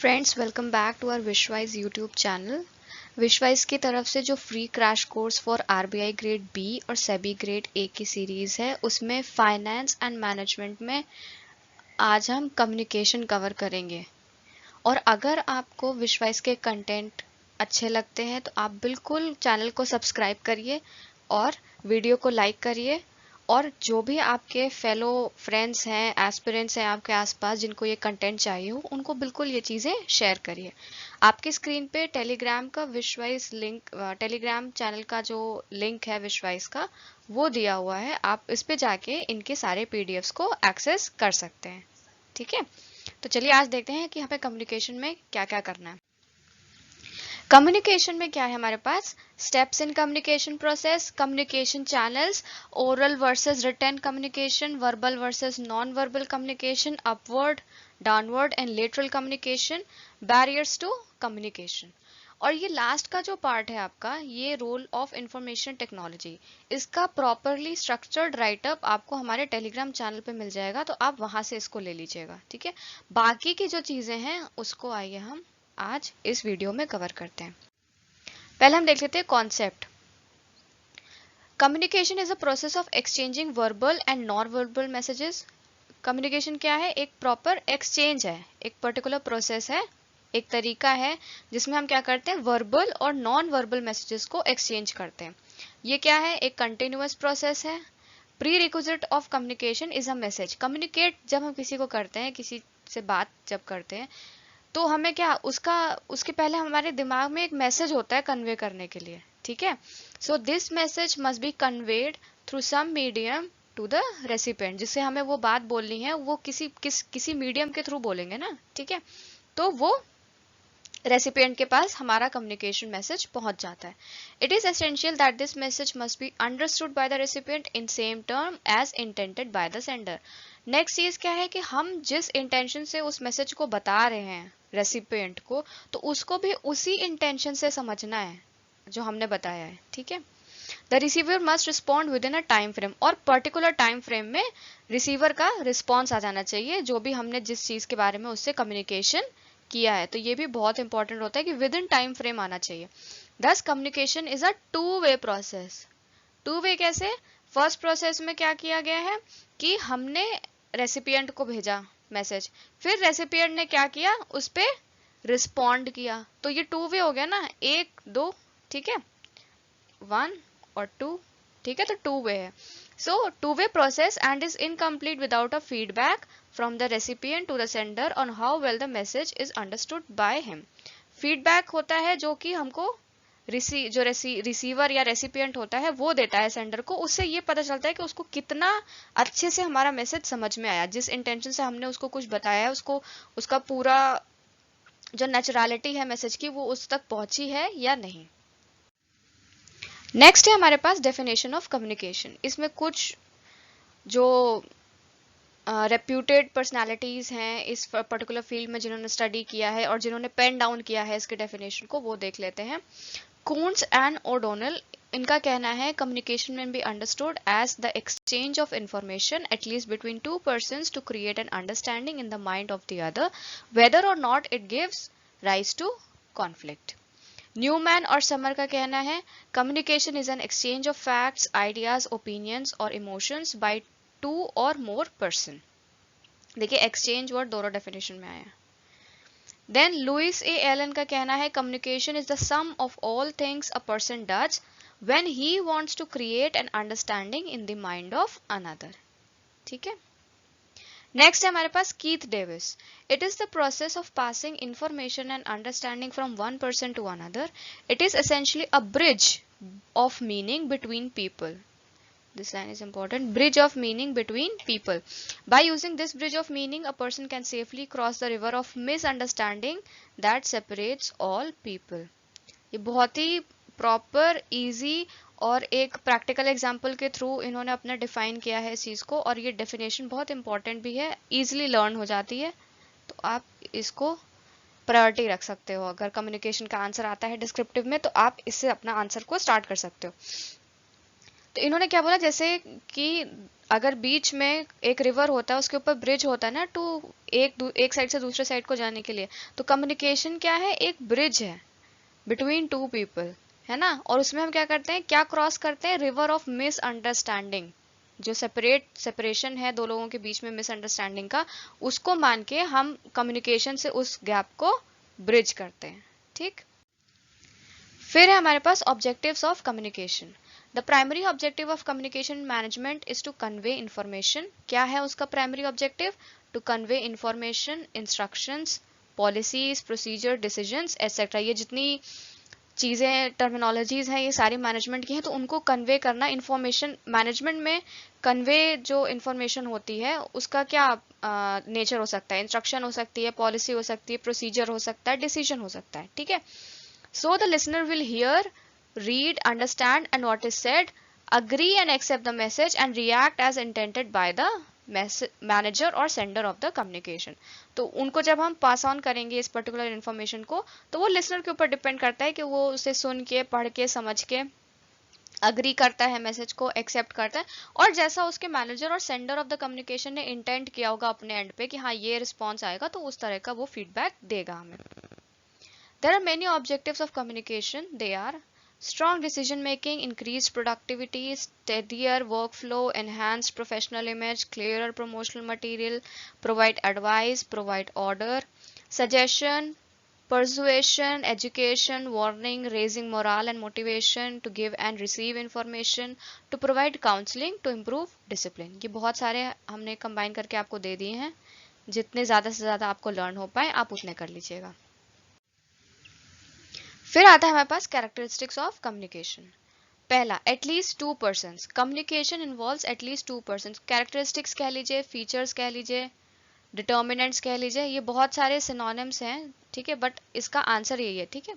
Friends, welcome back to our Wishwise YouTube channel. Wishwise की तरफ से जो free crash course for RBI grade B और SEBI grade A की सीरीज है, उसमें फाइनेंस एंड मैनेजमेंट में आज हम कम्युनिकेशन कवर करेंगे। और अगर आपको विशवाइज के कंटेंट अच्छे लगते हैं तो आप बिल्कुल चैनल को सब्सक्राइब करिए और वीडियो को लाइक करिए। और जो भी आपके फेलो फ्रेंड्स हैं, एस्पिरेंट्स हैं आपके आसपास जिनको ये कंटेंट चाहिए हो, उनको बिल्कुल ये चीज़ें शेयर करिए। आपकी स्क्रीन पे टेलीग्राम का विशवाइज लिंक, टेलीग्राम चैनल का जो लिंक है विशवाइज का, वो दिया हुआ है। आप इस पे जाके इनके सारे पीडीएफ्स को एक्सेस कर सकते हैं। ठीक है, तो चलिए आज देखते हैं कि यहाँ पे कम्युनिकेशन में क्या क्या करना है। कम्युनिकेशन में क्या है हमारे पास? Steps in communication process, communication channels, oral versus written communication, verbal versus non verbal communication, upward, downward and lateral communication, barriers to communication. और ये लास्ट का जो पार्ट है आपका, ये रोल ऑफ इंफॉर्मेशन टेक्नोलॉजी, इसका प्रॉपरली स्ट्रक्चर्ड राइटअप आपको हमारे टेलीग्राम चैनल पे मिल जाएगा, तो आप वहां से इसको ले लीजिएगा। ठीक है, बाकी की जो चीजें हैं उसको आइए हम आज इस वीडियो में कवर करते हैं। पहले हम देख लेते हैं concept. Communication is a process of exchanging verbal and non verbal messages. Communication क्या है? एक प्रॉपर एक्सचेंज है, एक पर्टिकुलर प्रोसेस है, एक तरीका है जिसमें हम क्या करते हैं, वर्बल और नॉन वर्बल मैसेजेस को एक्सचेंज करते हैं। ये क्या है? एक कंटिन्यूअस प्रोसेस है। Pre requisite of communication is a message. Communicate जब हम किसी को करते हैं, किसी से बात जब करते हैं, तो हमें क्या उसके पहले हमारे दिमाग में एक मैसेज होता है कन्वे करने के लिए। ठीक है, so this message must be conveyed through some medium to the recipient. जिससे हमें वो बात बोलनी है, वो किसी मीडियम के थ्रू बोलेंगे ना। ठीक है, तो वो रेसिपिएंट के पास हमारा कम्युनिकेशन मैसेज पहुंच जाता है। It is essential that this message must be understood by the recipient in same term as intended by the sender. Next चीज क्या है कि हम जिस इंटेंशन से उस मैसेज को बता रहे हैं रेसिपिएंट को, तो उसको भी उसी इंटेंशन से समझना है जो हमने बताया है। ठीक है, the receiver must respond with in a time frame, और पर्टिकुलर टाइम फ्रेम में रिसीवर का रिस्पॉन्स आ जाना चाहिए, जो भी हमने जिस चीज के बारे में उससे कम्युनिकेशन किया है। तो ये भी बहुत इंपॉर्टेंट होता है कि विद इन टाइम फ्रेम आना चाहिए। Thus communication is a two way process. Two way कैसे? फर्स्ट प्रोसेस में क्या किया गया है कि हमने रेसिपिएंट को भेजा मैसेज, फिर रेसिपिएंट ने क्या किया, उस पे रिस्पॉन्ड किया। तो ये टू वे हो गया ना, एक दो। ठीक है, वन और टू। ठीक है, तो टू वे है। So two way process and is incomplete without a feedback from the recipient to the sender on how well the message is understood by him. Feedback होता है जो कि हमको रिसीवर या रेसिपिएंट होता है वो देता है सेंडर को। उससे ये पता चलता है कि उसको कितना अच्छे से हमारा मैसेज समझ में आया, जिस इंटेंशन से हमने उसको कुछ बताया है, उसको उसका पूरा जो नेचुरलिटी है मैसेज की, वो उस तक पहुंची है या नहीं। नेक्स्ट है हमारे पास डेफिनेशन ऑफ कम्युनिकेशन। इसमें कुछ जो रेप्यूटेड पर्सनालिटीज हैं इस पर्टिकुलर फील्ड में, जिन्होंने स्टडी किया है और जिन्होंने पेन डाउन किया है इसके डेफिनेशन को, वो देख लेते हैं। कून्स एंड ओडोनल, इनका कहना है कम्युनिकेशन में be understood as the exchange of information at least between two persons to create an understanding in the mind of the other, whether or not it gives rise to conflict. Newman और Summer का कहना है communication is an exchange of facts, ideas, opinions और emotions by two or more person. देखिए, exchange word दोनों definition में आया। Then Louis A Allen का कहना है communication is the sum of all things a person does when he wants to create an understanding in the mind of another. ठीक है, next है हमारे पास Keith Davis. It is the process of passing information and understanding from one person to another. It is essentially a bridge of meaning between people. This line is important. Bridge of meaning between people. By using this bridge of meaning, a person can safely cross the river of misunderstanding that separates all people. ये बहुत ही proper, easy और एक practical example के through इन्होंने अपना define किया है इस चीज़ को। और ये डेफिनेशन बहुत इंपॉर्टेंट भी है, इजीली लर्न हो जाती है, तो आप इसको प्रायोरिटी रख सकते हो। अगर कम्युनिकेशन का आंसर आता है डिस्क्रिप्टिव में, तो आप इससे अपना आंसर को स्टार्ट कर सकते हो। तो इन्होंने क्या बोला, जैसे कि अगर बीच में एक रिवर होता है, उसके ऊपर ब्रिज होता है ना, टू एक साइड से दूसरे साइड को जाने के लिए, तो कम्युनिकेशन क्या है, एक ब्रिज है बिटवीन टू पीपल, है ना। और उसमें हम क्या करते हैं, क्या क्रॉस करते हैं, रिवर ऑफ मिसअंडरस्टैंडिंग, जो सेपरेशन है दो लोगों के बीच में मिसअंडरस्टैंडिंग का, उसको मान के हम कम्युनिकेशन से उस गैप को ब्रिज करते हैं, ठीक। फिर है हमारे पास objectives of communication. The primary objective of communication management is to convey information. क्या है उसका primary objective, to convey information, instructions, policies, procedure, decisions etcetera. ये जितनी चीज़ें, टर्मिनोलॉजीज हैं, ये सारी मैनेजमेंट की हैं, तो उनको कन्वे करना। इंफॉर्मेशन मैनेजमेंट में कन्वे जो इंफॉर्मेशन होती है उसका क्या नेचर हो सकता है, इंस्ट्रक्शन हो सकती है, पॉलिसी हो सकती है, प्रोसीजर हो सकता है, डिसीजन हो सकता है, ठीक है। So the listener will hear, read, understand and what is said, agree and accept the message and react as intended by the manager or sender of the communication. तो उनको जब हम पास ऑन करेंगे इस पर्टिकुलर इन्फॉर्मेशन को, तो वो listener के ऊपर डिपेंड करता है कि वो उसे सुन के, पढ़ के, समझ के अग्री करता है, मैसेज को एक्सेप्ट करता है, और जैसा उसके मैनेजर और सेंडर ऑफ द कम्युनिकेशन ने इंटेंट किया होगा अपने एंड पे कि हाँ ये रिस्पॉन्स आएगा, तो उस तरह का वो फीडबैक देगा हमें। There are many objectives of communication. They are strong decision making, increased productivity, steadier workflow, enhanced professional image, clearer promotional material, provide advice, provide order, suggestion, persuasion, education, warning, raising morale and motivation, to give and receive information, to provide counseling, to improve discipline. ये बहुत सारे हमने combine करके आपको दे दिए हैं, जितने ज़्यादा से ज़्यादा आपको learn हो पाए आप उतने कर लीजिएगा। फिर आता है हमारे पास कैरेक्टरिस्टिक्स ऑफ कम्युनिकेशन। पहला, at least 2 persons. Communication involves at least 2 persons. Characteristics कह लीजिए, फीचर्स कह लीजिए, डिटर्मिनेंट्स कह लीजिए, ये बहुत सारे सिनोनिम्स हैं, ठीक है, बट इसका आंसर यही है, ठीक है,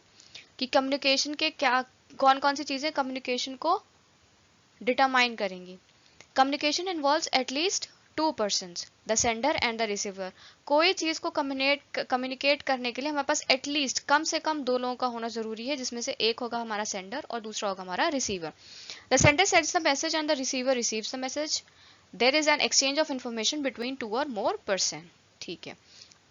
कि कम्युनिकेशन के क्या, कौन कौन सी चीजें कम्युनिकेशन को डिटरमाइन करेंगी। Communication involves at least 2 persons, the sender and the receiver. कोई चीज को कम्युनिकेट करने के लिए हमारे पास एटलीस्ट, कम से कम 2 लोगों का होना जरूरी है, जिसमें से एक होगा हमारा सेंडर और दूसरा होगा हमारा receiver. The sender sends the message and the receiver receives the message. There is an exchange of information between 2 और मोर पर्सन, ठीक है।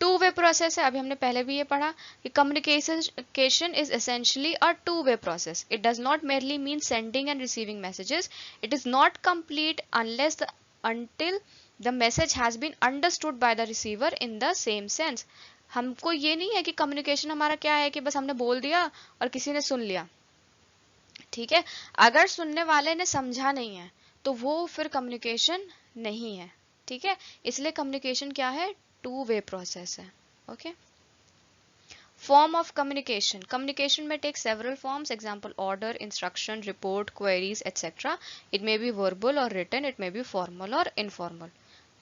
टू वे प्रोसेस है, अभी हमने पहले भी ये पढ़ा कि communication is essentially a two way process. It does not merely mean sending end receiving messages. It is not complete unless until the message has been understood by the receiver in the same sense. हमको ये नहीं है कि communication हमारा क्या है कि बस हमने बोल दिया और किसी ने सुन लिया, ठीक है। अगर सुनने वाले ने समझा नहीं है तो वो फिर कम्युनिकेशन नहीं है, ठीक है। इसलिए कम्युनिकेशन क्या है, टू वे प्रोसेस है, okay. Form of communication. Communication may take several forms. Example, order, instruction, report, queries, etc. It may be verbal or written. It may be formal or informal.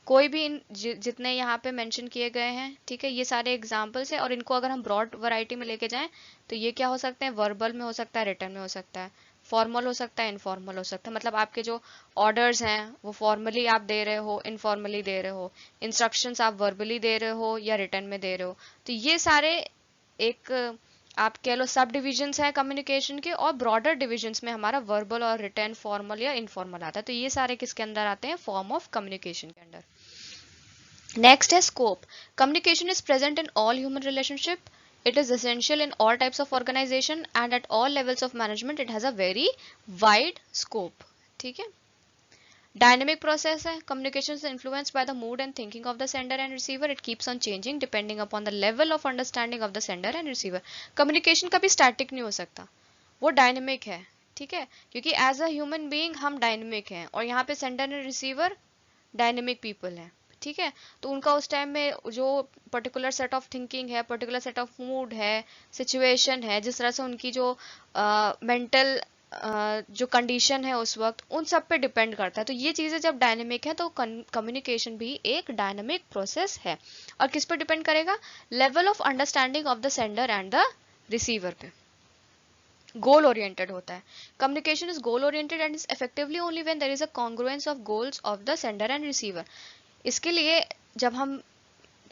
कोई भी जितने यहाँ पे mention किए गए हैं, ठीक है, ये सारे एग्जाम्पल्स हैं, और इनको अगर हम ब्रॉड वैरायटी में लेके जाएं तो ये क्या हो सकते हैं, वर्बल में हो सकता है, रिटन में हो सकता है, फॉर्मल हो सकता है, इनफॉर्मल हो सकता है। मतलब आपके जो ऑर्डर्स हैं वो फॉर्मली आप दे रहे हो, इनफॉर्मली दे रहे हो, इंस्ट्रक्शंस आप वर्बली दे रहे हो या रिटन में दे रहे हो। तो ये सारे एक आप कह लो सब डिविजन्स हैं कम्युनिकेशन के, और ब्रॉडर डिविजन्स में हमारा वर्बल और रिटन, फॉर्मल या इनफॉर्मल आता है। तो ये सारे किसके अंदर आते हैं, फॉर्म ऑफ कम्युनिकेशन के अंदर। नेक्स्ट है scope. Communication is present in all human relationship. It is essential in all types of organization and at all levels of management. It has a very wide scope. ठीक है। Dynamic process है. Communication is influenced by the mood and thinking of the sender and receiver. It keeps on changing depending upon the level of understanding of the sender and receiver. Communication कभी static नहीं हो सकता, वो dynamic है, ठीक है, क्योंकि as a human being हम dynamic हैं, और यहाँ पे sender and receiver dynamic people हैं, ठीक है। तो उनका उस टाइम में जो पर्टिकुलर सेट ऑफ थिंकिंग है, पर्टिकुलर सेट ऑफ मूड है, सिचुएशन है, जिस तरह से उनकी जो मेंटल जो कंडीशन है उस वक्त, उन सब पे डिपेंड करता है। तो ये चीज़ें जब डायनेमिक है तो कम्युनिकेशन भी एक डायनेमिक प्रोसेस है। और किस पे डिपेंड करेगा, level of understanding of the sender and the receiver पे। गोल ओरिएंटेड होता है। Communication is goal oriented and is effectively only when there is a congruence of goals of the sender and receiver. इसके लिए जब हम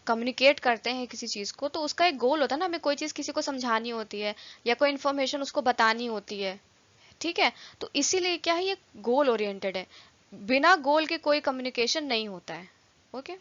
communicate करते हैं किसी चीज़ को, तो उसका एक गोल होता है ना, हमें कोई चीज़ किसी को समझानी होती है या कोई इन्फॉर्मेशन उसको बतानी होती है, ठीक है, तो इसीलिए क्या है, ये गोल ओरिएंटेड है, बिना गोल के कोई कम्युनिकेशन नहीं होता है। ओके,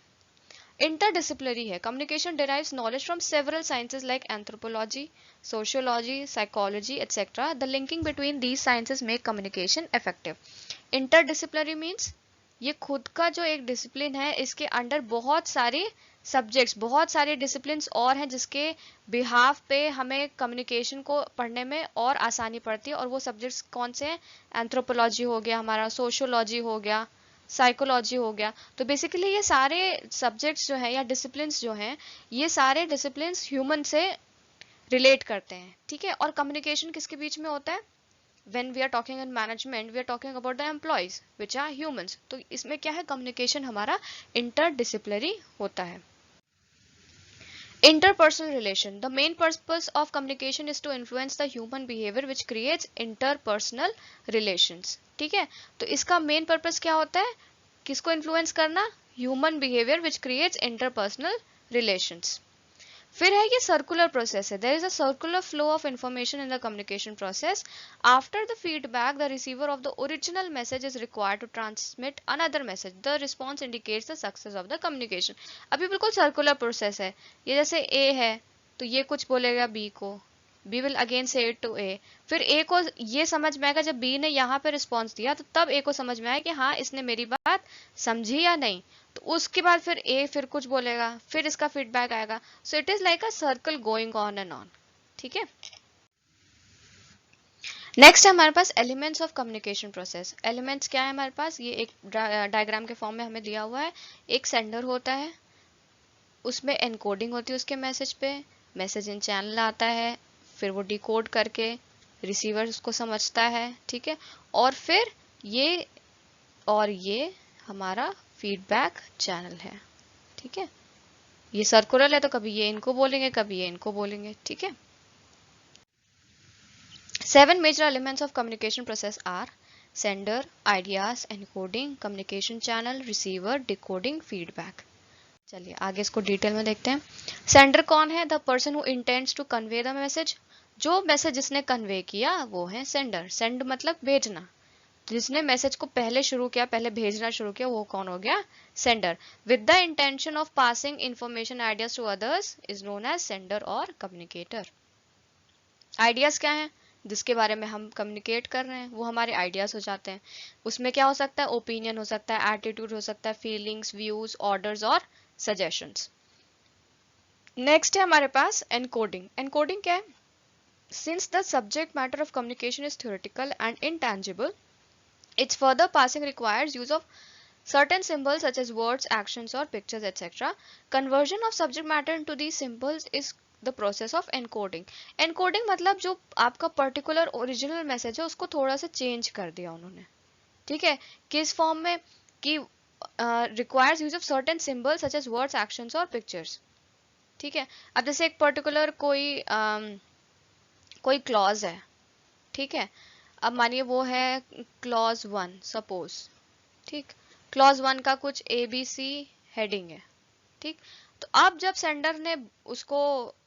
interdisciplinary है, communication derives knowledge from several sciences like anthropology, sociology, psychology, etc. The linking between these sciences make communication effective. Interdisciplinary means ये खुद का जो एक डिसिप्लिन है, इसके अंडर बहुत सारे सब्जेक्ट्स, बहुत सारे डिसिप्लिन्स और हैं जिसके बिहाफ पे हमें कम्युनिकेशन को पढ़ने में और आसानी पड़ती है। और वो सब्जेक्ट्स कौन से हैं? एंथ्रोपोलॉजी हो गया हमारा, सोशियोलॉजी हो गया, साइकोलॉजी हो गया। तो बेसिकली ये सारे सब्जेक्ट्स जो हैं या डिसिप्लिन्स जो हैं, ये सारे डिसिप्लिन्स ह्यूमन से रिलेट करते हैं। ठीक है, और कम्युनिकेशन किसके बीच में होता है? When we are talking in management, we are talking about the employees, which are humans. तो इसमें क्या है, कम्युनिकेशन हमारा interdisciplinary होता है। Interpersonal relation. The main purpose of communication is to influence the human behavior which creates interpersonal relations. ठीक है, तो इसका मेन पर्पस क्या होता है? किसको इन्फ्लुएंस करना? Human behaviour which creates interpersonal relations. फिर है ये सर्कुलर प्रोसेस है। There is a circular flow of information in the communication process. After the feedback the receiver of the original message is required to transmit another message. The response indicates the success of the communication. अभी बिल्कुल circular process है। ये जैसे ए है तो ये कुछ बोलेगा बी को, बी विल अगेन से इट टू ए, फिर ए को ये समझ में आएगा, जब बी ने यहाँ पे रिस्पॉन्स दिया तो तब ए को समझ में आया कि हाँ इसने मेरी बात समझी या नहीं, तो उसके बाद फिर ए फिर कुछ बोलेगा, फिर इसका फीडबैक आएगा। So it is like a circle going on and on. ठीक है, नेक्स्ट है हमारे पास elements of communication process. Elements क्या है हमारे पास? ये एक डायग्राम के फॉर्म में हमें दिया हुआ है। एक सेंडर होता है, उसमें एनकोडिंग होती है उसके मैसेज पे, मैसेज इन चैनल आता है, फिर वो डिकोड करके रिसीवर उसको समझता है। ठीक है, और फिर ये हमारा फीडबैक चैनल है। ठीक है, ये सर्कुलर है तो कभी ये इनको बोलेंगे, कभी ये इनको बोलेंगे। ठीक है, 7 major elements of communication process are sender, ideas, encoding, communication channel, receiver, decoding, feedback. चलिए आगे इसको डिटेल में देखते हैं। सेंडर कौन है? The person who intends to convey the message. जो मैसेज जिसने कन्वे किया वो है सेंडर। सेंड मतलब भेजना, जिसने मैसेज को पहले शुरू किया, पहले भेजना शुरू किया, वो कौन हो गया? Sender. With the intention of passing information ideas to others is known as sender और कम्युनिकेटर। आइडियाज क्या है? जिसके बारे में हम कम्युनिकेट कर रहे हैं वो हमारे आइडियाज हो जाते हैं। उसमें क्या हो सकता है? ओपिनियन हो सकता है, एटीट्यूड हो सकता है, फीलिंग्स, व्यूज, ऑर्डर्स और सजेशंस। नेक्स्ट है हमारे पास एनकोडिंग। एनकोडिंग क्या है? Since the subject matter of communication is theoretical and intangible, its further passing requires use of certain symbols such as words, actions or pictures, etc. Conversion of subject matter into these symbols is the process of encoding. Encoding मतलब जो आपका particular original message है उसको थोड़ा सा change कर दिया उन्होंने। ठीक है, किस फॉर्म में? कि requires use of certain symbols such as words, actions और pictures. ठीक है, अब जैसे एक पर्टिकुलर कोई क्लॉज है, ठीक है, अब मानिए वो है क्लॉज 1 सपोज। ठीक, क्लॉज 1 का कुछ ABC हेडिंग है। ठीक, तो अब जब सेंडर ने उसको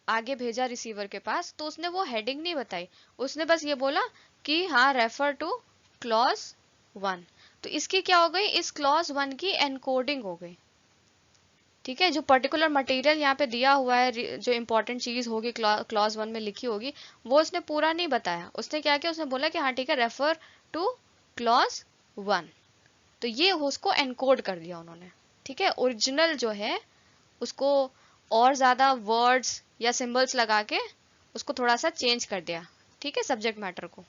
आगे भेजा रिसीवर के पास तो उसने वो हेडिंग नहीं बताई, उसने बस ये बोला कि हाँ रेफर टू क्लॉज 1। तो इसकी क्या हो गई? इस क्लॉज 1 की एनकोडिंग हो गई। ठीक है, जो पर्टिकुलर मटेरियल यहाँ पे दिया हुआ है, जो इंपॉर्टेंट चीज होगी क्लॉज 1 में लिखी होगी, वो उसने पूरा नहीं बताया। उसने क्या किया? उसने बोला कि हाँ ठीक है रेफर टू क्लॉज 1। तो ये उसको एनकोड कर दिया उन्होंने। ठीक है, ओरिजिनल जो है उसको और ज्यादा वर्ड्स या सिंबल्स लगा के उसको थोड़ा सा चेंज कर दिया। ठीक है, सब्जेक्ट मैटर को।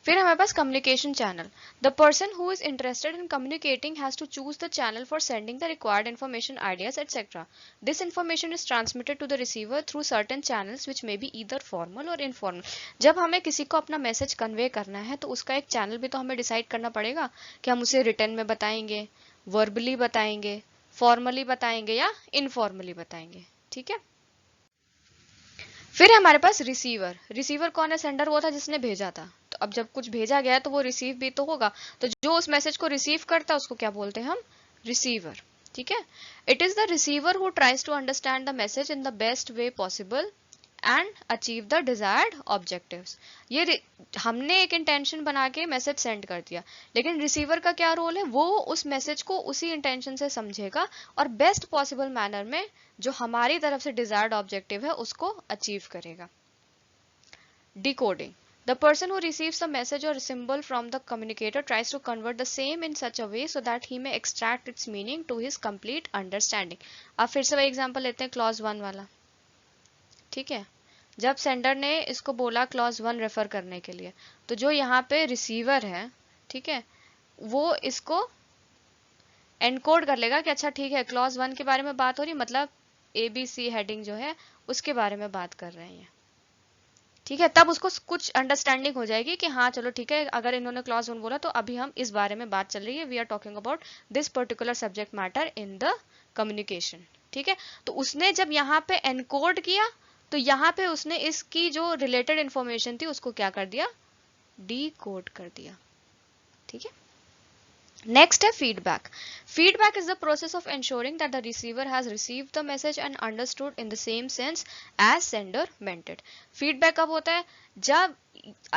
फिर हमारे पास communication channel. The person who is interested in communicating has to choose the channel for sending the required information, ideas etcetera. This information is transmitted to the receiver through certain channels which may be either formal or informal. जब हमें किसी को अपना message convey करना है तो उसका एक चैनल भी तो हमें डिसाइड करना पड़ेगा कि हम उसे रिटर्न में बताएंगे, वर्बली बताएंगे, फॉर्मली बताएंगे या इनफॉर्मली बताएंगे। ठीक है, फिर है हमारे पास रिसीवर। रिसीवर कौन है? सेंडर वो था जिसने भेजा था। तो अब जब कुछ भेजा गया तो वो रिसीव भी तो होगा, तो जो उस मैसेज को रिसीव करता है उसको क्या बोलते हैं हम? रिसीवर। ठीक है, it is the receiver who tries to understand the message in the best way possible and achieve the desired objectives. ये हमने एक इंटेंशन बना के मैसेज सेंड कर दिया, लेकिन रिसीवर का क्या रोल है, वो उस मैसेज को उसी इंटेंशन से समझेगा और बेस्ट पॉसिबल मैनर में जो हमारी तरफ से डिजायर्ड ऑब्जेक्टिव है उसको अचीव करेगा। Decoding, the person who receives the message or symbol from the communicator tries to convert the same in such a way so that he may extract its meaning to his complete understanding। अब फिर से वही example लेते हैं clause 1 वाला, ठीक है। जब सेंडर ने इसको बोला क्लॉज 1 रेफर करने के लिए, तो जो यहाँ पे रिसीवर है, ठीक है, वो इसको एनकोड कर लेगा कि अच्छा ठीक है क्लॉज 1 के बारे में बात हो रही, मतलब ABC हेडिंग जो है उसके बारे में बात कर रहे हैं, ठीक है। तब उसको कुछ अंडरस्टैंडिंग हो जाएगी कि हाँ चलो ठीक है, अगर इन्होंने क्लॉज 1 बोला तो अभी हम इस बारे में बात चल रही है, we are talking about this particular subject matter in the communication, ठीक है। तो उसने जब यहाँ पे एनकोड किया तो यहाँ पे उसने इसकी जो रिलेटेड इंफॉर्मेशन थी उसको क्या कर दिया, डीकोड कर दिया, ठीक है। नेक्स्ट है feedback. Feedback is the process of ensuring that the receiver has received the message and understood in the same sense as sender meant it। Feedback कब होता है, जब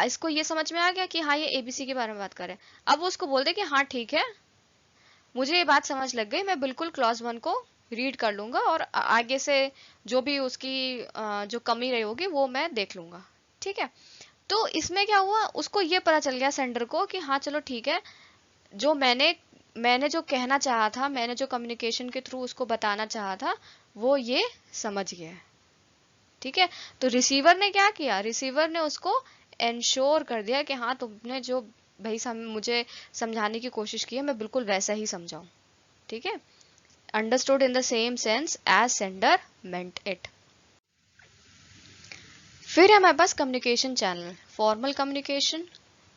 इसको ये समझ में आ गया कि हाँ ये ABC के बारे में बात कर रहे हैं, अब वो उसको बोल दे कि हाँ ठीक है मुझे ये बात समझ लग गई, मैं बिल्कुल क्लॉज 1 को रीड कर लूंगा और आगे से जो भी उसकी जो कमी रही होगी वो मैं देख लूंगा, ठीक है। तो इसमें क्या हुआ, उसको ये पता चल गया सेंडर को कि हाँ चलो ठीक है, जो मैंने जो कहना चाहा था, मैंने जो कम्युनिकेशन के थ्रू उसको बताना चाहा था वो ये समझ गया, ठीक है। तो रिसीवर ने क्या किया, रिसीवर ने उसको एंश्योर कर दिया कि हाँ तुमने जो भाई मुझे समझाने की कोशिश की है मैं बिल्कुल वैसा ही समझाऊं, ठीक है। Understood in the same sense as sender meant it. फिर है हमारे पास कम्युनिकेशन चैनल, फॉर्मल कम्युनिकेशन,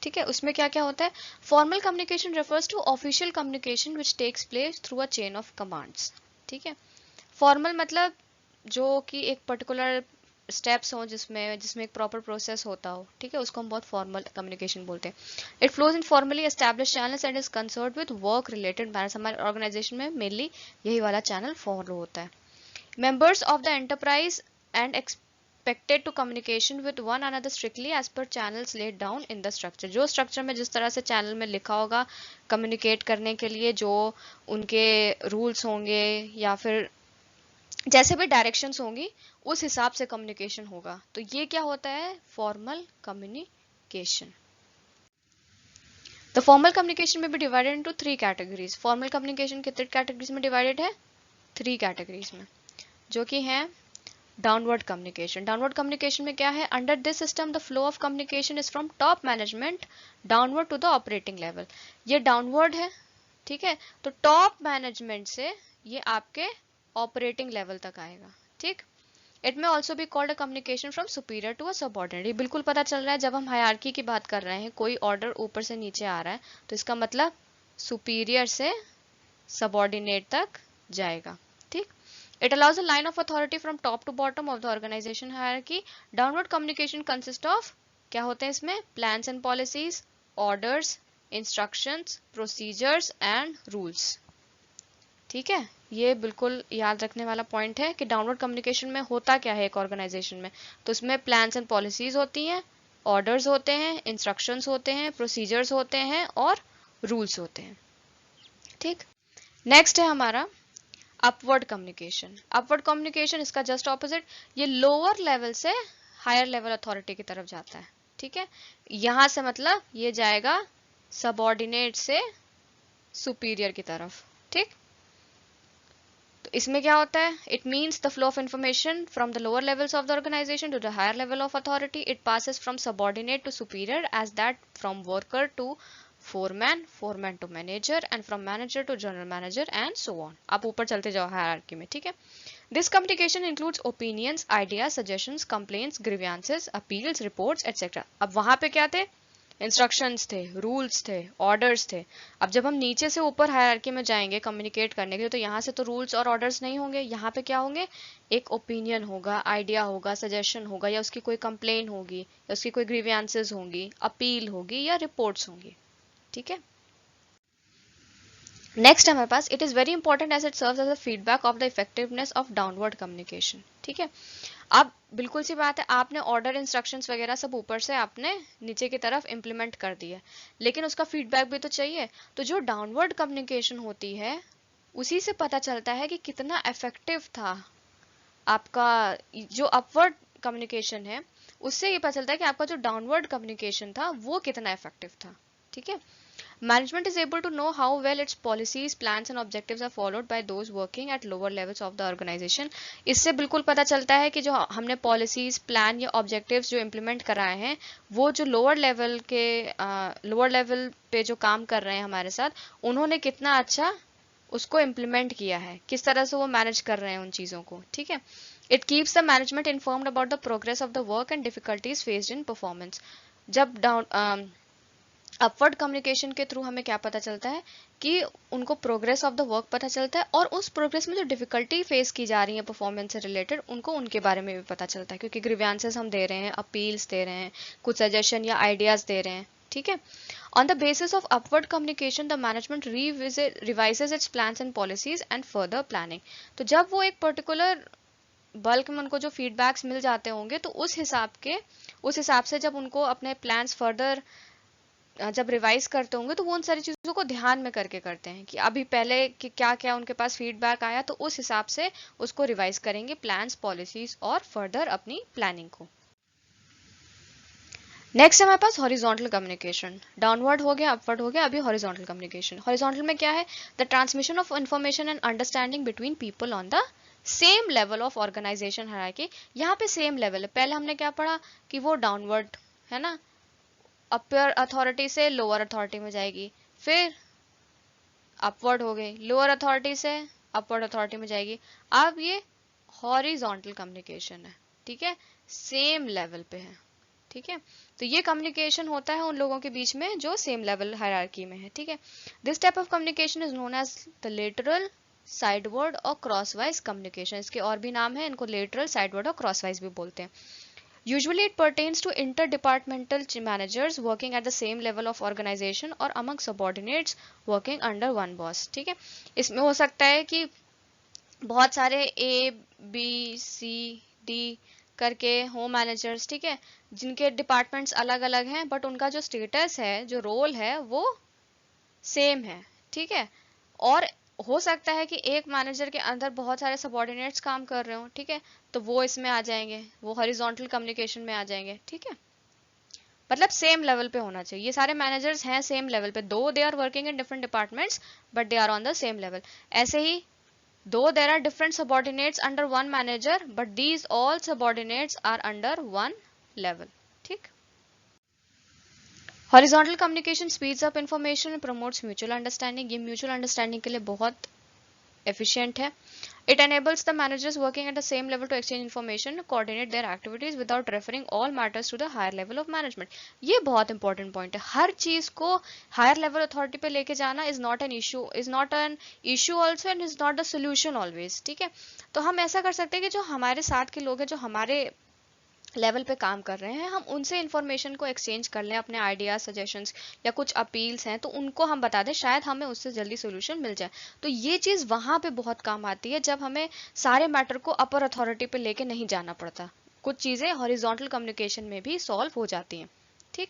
ठीक है। उसमें क्या क्या होता है, formal communication refers to official communication which takes place through a chain of commands, ठीक है। फॉर्मल मतलब जो कि एक पर्टिकुलर स्टेप्स हो जिसमें एक प्रॉपर प्रोसेस होता हो, ठीक है, उसको हम बहुत फॉर्मल कम्युनिकेशन बोलते हैं। It flows in formally established channels and is concerned with work related matters. हमारे ऑर्गेनाइजेशन में मेनली यही वाला चैनल फॉलो होता है। Members of the enterprise and expected to communication with one another strictly as per channels laid down in the structure। जो structure में जिस तरह से चैनल में लिखा होगा कम्युनिकेट करने के लिए, जो उनके रूल्स होंगे या फिर जैसे भी डायरेक्शंस होंगी उस हिसाब से कम्युनिकेशन होगा। तो ये क्या होता है, formal communication. The formal communication में भी divided into 3 categories. Formal communication कितने कैटेगरीज में डिवाइडेड है, 3 कैटेगरीज में, जो कि है डाउनवर्ड कम्युनिकेशन। डाउनवर्ड कम्युनिकेशन में क्या है, under this system the flow of communication is from top management downward to the operating level. ये डाउनवर्ड है, ठीक है। तो टॉप मैनेजमेंट से ये आपके ऑपरेटिंग लेवल तक आएगा, ठीक। इट में ऑल्सो भी called a communication from superior to a subordinate. ये बिल्कुल पता चल रहा है जब हम हायरार्की की बात कर रहे हैं, कोई ऑर्डर ऊपर से नीचे आ रहा है तो इसका मतलब सुपीरियर से सबऑर्डिनेट तक जाएगा, ठीक। It allows a line of authority from top to bottom of the organization hierarchy. Downward communication consists of क्या होते हैं इसमें, plans and policies, orders, instructions, procedures and rules, ठीक है। ये बिल्कुल याद रखने वाला पॉइंट है कि डाउनवर्ड कम्युनिकेशन में होता क्या है एक ऑर्गेनाइजेशन में। तो इसमें प्लान्स एंड पॉलिसीज होती हैं, ऑर्डर्स होते हैं, इंस्ट्रक्शंस होते हैं, प्रोसीजर्स होते हैं और रूल्स होते हैं, ठीक। नेक्स्ट है हमारा अपवर्ड कम्युनिकेशन। अपवर्ड कम्युनिकेशन इसका जस्ट ऑपोजिट, ये लोअर लेवल से हायर लेवल अथॉरिटी की तरफ जाता है, ठीक है। यहां से मतलब ये जाएगा सबऑर्डिनेट से सुपीरियर की तरफ, ठीक। तो इसमें क्या होता है, it means the flow of information from the lower levels of the organisation to the higher level of authority. It passes from subordinate to superior as that from worker to foreman, foreman to manager and from manager to general manager and so on. आप ऊपर चलते जाओ hierarchy में, ठीक है। This communication includes opinions, ideas, suggestions, complaints, grievances, appeals, reports etcetera. अब वहां पे क्या थे, इंस्ट्रक्शंस थे, रूल्स थे, ऑर्डर्स थे। अब जब हम नीचे से ऊपर हायरार्की में जाएंगे कम्युनिकेट करने के लिए, तो यहाँ से तो रूल्स और ऑर्डर्स नहीं होंगे, यहाँ पे क्या होंगे, एक ओपिनियन होगा, आइडिया होगा, सजेशन होगा, या उसकी कोई कंप्लेन होगी, या उसकी कोई ग्रीवियंसेस होंगी, अपील होगी या रिपोर्ट्स होंगी, ठीक है। नेक्स्ट हमारे पास it is very important as it serves as a feedback of the effectiveness of downward communication. ठीक है, अब बिल्कुल सी बात है, आपने ऑर्डर इंस्ट्रक्शंस वगैरह सब ऊपर से आपने नीचे की तरफ इम्प्लीमेंट कर दिया, लेकिन उसका फीडबैक भी तो चाहिए। तो जो डाउनवर्ड कम्युनिकेशन होती है उसी से पता चलता है कि कितना इफेक्टिव था आपका। जो अपवर्ड कम्युनिकेशन है उससे ये पता चलता है कि आपका जो डाउनवर्ड कम्युनिकेशन था वो कितना इफेक्टिव था। ठीक है, management is able to know how well its policies, plans and objectives are followed by those working at lower levels of the organization। इससे बिल्कुल पता चलता है कि जो हमने पॉलिसीज, प्लान या ऑब्जेक्टिव्स जो इम्प्लीमेंट कराए हैं वो जो लोअर लेवल पे जो काम कर रहे हैं हमारे साथ, उन्होंने कितना अच्छा उसको इम्प्लीमेंट किया है, किस तरह से वो मैनेज कर रहे हैं उन चीज़ों को। ठीक है, it keeps the management informed about the progress of the work and difficulties faced in performance. जब अपवर्ड कम्युनिकेशन के थ्रू हमें क्या पता चलता है कि उनको प्रोग्रेस ऑफ द वर्क पता चलता है, और उस प्रोग्रेस में जो डिफिकल्टी फेस की जा रही है परफॉर्मेंस से रिलेटेड उनको उनके बारे में भी पता चलता है, क्योंकि ग्रीवेंसेस हम दे रहे हैं, अपील्स दे रहे हैं, कुछ सजेशन या आइडियाज दे रहे हैं। ठीक है, on the basis of upward communication the management revises its plans and policies and further planning. तो जब वो एक पर्टिकुलर बल्क में उनको जो फीडबैक्स मिल जाते होंगे तो उस हिसाब से जब उनको अपने प्लान्स फर्दर जब रिवाइज करते होंगे तो वो उन सारी चीज़ों को ध्यान में करके करते हैं कि अभी पहले कि क्या क्या उनके पास फीडबैक आया, तो उस हिसाब से उसको रिवाइज करेंगे प्लान्स, पॉलिसीज और फर्दर अपनी प्लानिंग को। नेक्स्ट है हमारे पास हॉरिजॉन्टल कम्युनिकेशन। डाउनवर्ड हो गया, अपवर्ड हो गया, अभी हॉरिजॉन्टल कम्युनिकेशन। हॉरिजॉन्टल में क्या है? The transmission of information and understanding between people on the same level of organisation hierarchy. यहाँ पे सेम लेवल है, पहले हमने क्या पढ़ा कि वो डाउनवर्ड है ना, अपर अथॉरिटी से लोअर अथॉरिटी में जाएगी, फिर अपवर्ड हो गई, लोअर अथॉरिटी से अपवर्ड अथॉरिटी में जाएगी। अब ये हॉरिजॉन्टल कम्युनिकेशन है। ठीक है, सेम लेवल पे है। ठीक है, तो ये कम्युनिकेशन होता है उन लोगों के बीच में जो सेम लेवल हायरार्की में है। ठीक है, this type of communication is known as the lateral, sideward और क्रॉसवाइज कम्युनिकेशन। इसके और भी नाम है, इनको लेटरल, साइडवर्ड और क्रॉसवाइज भी बोलते हैं। Usually it pertains to interdepartmental managers working at the same level of organization or among subordinates working under one boss। ठीक है, इसमें हो सकता है कि बहुत सारे ABCD करके हो मैनेजर्स, ठीक है, जिनके डिपार्टमेंट्स अलग अलग हैं बट उनका जो स्टेटस है, जो रोल है वो सेम है। ठीक है, और हो सकता है कि एक मैनेजर के अंदर बहुत सारे सबॉर्डिनेट्स काम कर रहे हो। ठीक है, तो वो इसमें आ जाएंगे, वो हॉरिजॉन्टल कम्युनिकेशन में आ जाएंगे। ठीक है, मतलब सेम लेवल पे होना चाहिए। ये सारे मैनेजर्स हैं सेम लेवल पे, though they are working in different departments but they are on the same level. ऐसे ही though there are different subordinates under one manager but these all subordinates are under one level. ठीक, horizontal communication speeds up information and promotes mutual understanding. ये mutual understanding के लिए बहुत efficient है। It enables the managers working at the same level to exchange information, coordinate their activities without referring all matters to the higher level of management। ये बहुत important point है। हर चीज को हायर लेवल अथॉरिटी पे लेके जाना is not an issue also and is not the solution always. ठीक है, तो हम ऐसा कर सकते हैं कि जो हमारे साथ के लोग हैं, जो हमारे लेवल पे काम कर रहे हैं, हम उनसे इंफॉर्मेशन को एक्सचेंज कर लें, अपने आइडियाज, सजेशंस या कुछ अपील्स हैं तो उनको हम बता दें, शायद हमें उससे जल्दी सोल्यूशन मिल जाए। तो ये चीज़ वहाँ पे बहुत काम आती है जब हमें सारे मैटर को अपर अथॉरिटी पे लेके नहीं जाना पड़ता। कुछ चीज़ें हॉरिजॉन्टल कम्युनिकेशन में भी सॉल्व हो जाती हैं। ठीक,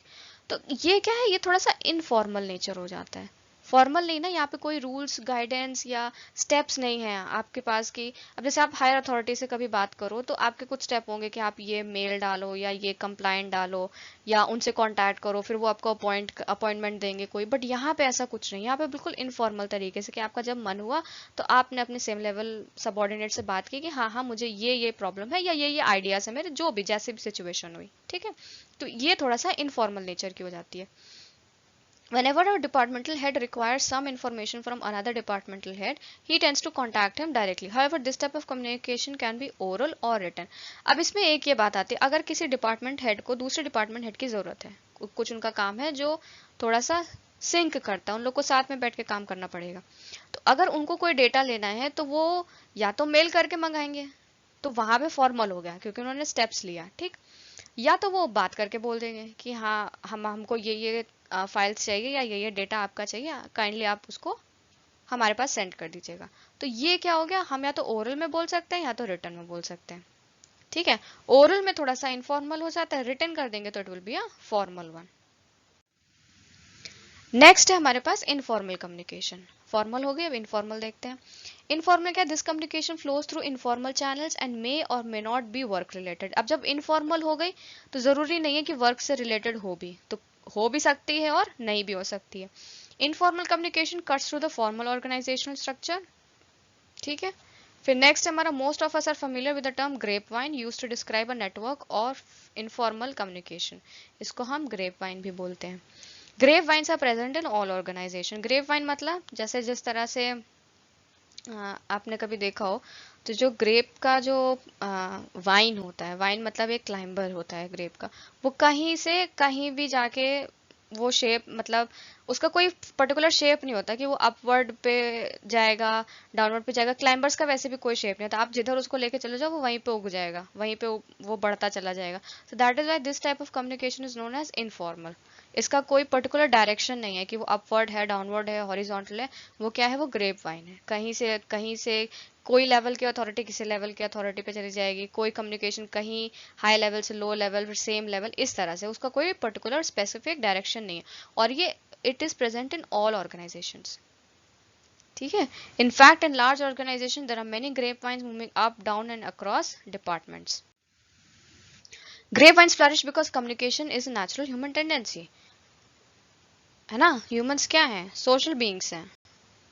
तो ये क्या है, ये थोड़ा सा इनफॉर्मल नेचर हो जाता है, फॉर्मल नहीं ना। यहाँ पे कोई रूल्स, गाइडेंस या स्टेप्स नहीं है आपके पास की। अब जैसे आप हायर अथॉरिटी से कभी बात करो तो आपके कुछ स्टेप होंगे कि आप ये मेल डालो या ये कंप्लाइंट डालो या उनसे कांटेक्ट करो, फिर वो आपको अपॉइंटमेंट देंगे कोई। बट यहाँ पे ऐसा कुछ नहीं, यहाँ पे बिल्कुल इनफॉर्मल तरीके से कि आपका जब मन हुआ तो आपने अपने सेम लेवल सबॉर्डिनेट से बात की कि हाँ हाँ मुझे ये प्रॉब्लम है या ये आइडियाज है मेरे, जो भी जैसे भी सिचुएशन हुई। ठीक है, तो ये थोड़ा सा इनफॉर्मल नेचर की हो जाती है। Whenever a departmental head requires some information from another departmental head, he tends to contact him directly. However, this type of communication can be oral or written. अब इसमें एक ये बात आती है, अगर किसी डिपार्टमेंट हेड को दूसरे डिपार्टमेंट हेड की ज़रूरत है, कुछ उनका काम है जो थोड़ा सा सिंक करता है, उन लोग को साथ में बैठ के काम करना पड़ेगा। तो अगर उनको कोई डेटा लेना है तो वो या तो मेल करके मंगाएंगे, तो वहाँ पे फॉर्मल हो गया क्योंकि उन्होंने स्टेप्स लिया। ठीक, या तो वो बात करके बोल देंगे कि हाँ हमको ये फाइल्स चाहिए या ये डेटा आपका चाहिए, काइंडली आप उसको हमारे पास सेंड कर दीजिएगा। तो ये क्या हो गया, हम या तो ओरल में बोल सकते हैं या तो रिटन में बोल सकते हैं। ठीक है, ओरल में थोड़ा सा इनफॉर्मल हो जाता है, रिटन कर देंगे तो it will be a formal one. Next है हमारे पास इनफॉर्मल कम्युनिकेशन। फॉर्मल हो गई, अब इनफॉर्मल देखते हैं। इनफॉर्मल क्या, this communication flows through informal channels and may or may not be work related. अब जब इनफॉर्मल हो गई तो जरूरी नहीं है कि वर्क से रिलेटेड हो भी, तो हो भी सकती है और नहीं भी हो सकती है। Informal communication cuts through the formal organisational structure. ठीक है, फिर नेक्स्ट हमारा most of us are familiar with the term grapevine use to describe a network और इनफॉर्मल कम्युनिकेशन। इसको हम ग्रेप वाइन भी बोलते हैं। Grapevines are present in all organisation. Grapevine मतलब जैसे जिस तरह से आपने कभी देखा हो, तो जो ग्रेप का जो वाइन होता है, वाइन मतलब एक क्लाइंबर होता है ग्रेप का, वो कहीं से कहीं भी जाके वो शेप, मतलब उसका कोई पर्टिकुलर शेप नहीं होता कि वो अपवर्ड पे जाएगा डाउनवर्ड पे जाएगा। क्लाइंबर्स का वैसे भी कोई शेप नहीं होता, आप जिधर उसको लेके चले जाओ वो वहीं पे उग जाएगा, वहीं पे वो बढ़ता चला जाएगा। So that is why this type of communication is known as informal. इसका कोई पर्टिकुलर डायरेक्शन नहीं है कि वो अपवर्ड है, डाउनवर्ड है, हॉरिजॉन्टल है। वो क्या है, वो ग्रेप वाइन है। कहीं से कोई लेवल की अथॉरिटी किसी लेवल की अथॉरिटी पे चली जाएगी, कोई कम्युनिकेशन कहीं हाई लेवल से लो लेवल, फिर सेम लेवल, इस तरह से उसका कोई पर्टिकुलर स्पेसिफिक डायरेक्शन नहीं है। और ये it is present in all organisations. ठीक है, in fact in large organisation there are many grapevines moving up down and across departments. Grapevines flourish because communication is a natural human tendency. है ना, humans क्या हैं, social beings हैं।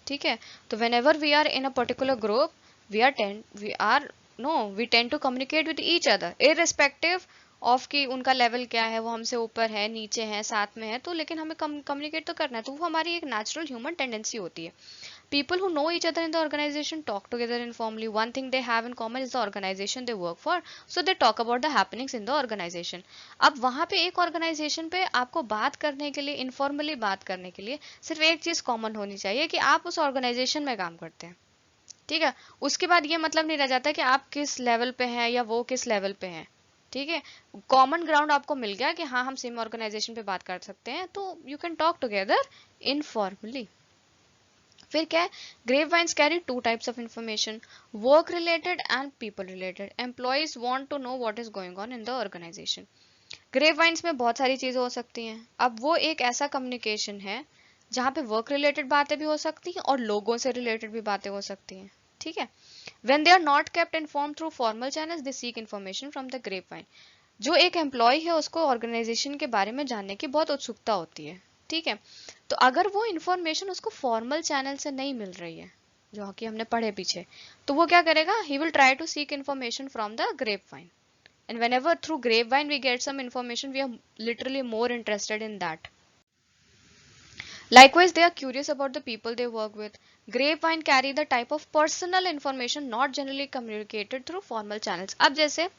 ठीक है, तो whenever we are in a particular group, we tend to communicate with each other irrespective of कि उनका लेवल क्या है, वो हमसे ऊपर है, नीचे है, साथ में है, तो लेकिन हमें कम्युनिकेट तो करना है। तो वो हमारी एक नेचुरल ह्यूमन टेंडेंसी होती है। People who know each other in the organization talk together informally. One thing they have in common is the organization they work for, so they talk about the happenings in the organization. अब वहाँ पे एक organisation पे आपको बात करने के लिए, इनफॉर्मली बात करने के लिए सिर्फ एक चीज कॉमन होनी चाहिए कि आप उस ऑर्गेनाइजेशन में काम करते हैं। ठीक है, उसके बाद ये मतलब नहीं रह जाता कि आप किस लेवल पे हैं या वो किस लेवल पे हैं। ठीक है, कॉमन ग्राउंड आपको मिल गया कि हाँ हम सेम ऑर्गेनाइजेशन पे बात कर सकते हैं, तो you can talk together informally. फिर क्या है, grapevines carry two types of information, work related and people related. Employees want to know what is going on in the organisation. Grapevines में बहुत सारी चीजें हो सकती हैं। अब वो एक ऐसा कम्युनिकेशन है जहाँ पे वर्क रिलेटेड बातें भी हो सकती हैं और लोगों से रिलेटेड भी बातें हो सकती हैं। ठीक है, when they are not kept informed through formal channels they seek information from the grapevine। जो एक एम्प्लॉय है उसको ऑर्गेनाइजेशन के बारे में जानने की बहुत उत्सुकता होती है। ठीक है, तो अगर वो इंफॉर्मेशन उसको फॉर्मल चैनल से नहीं मिल रही है, जो कि हमने पढ़े पीछे, तो वो क्या करेगा, he will try to seek information from the grapevine. And whenever through grapevine we get some information, we are literally more interested in that. Likewise, they are curious about the people they work with. Grapevine carry the type of personal information not generally communicated through formal channels. अब जैसे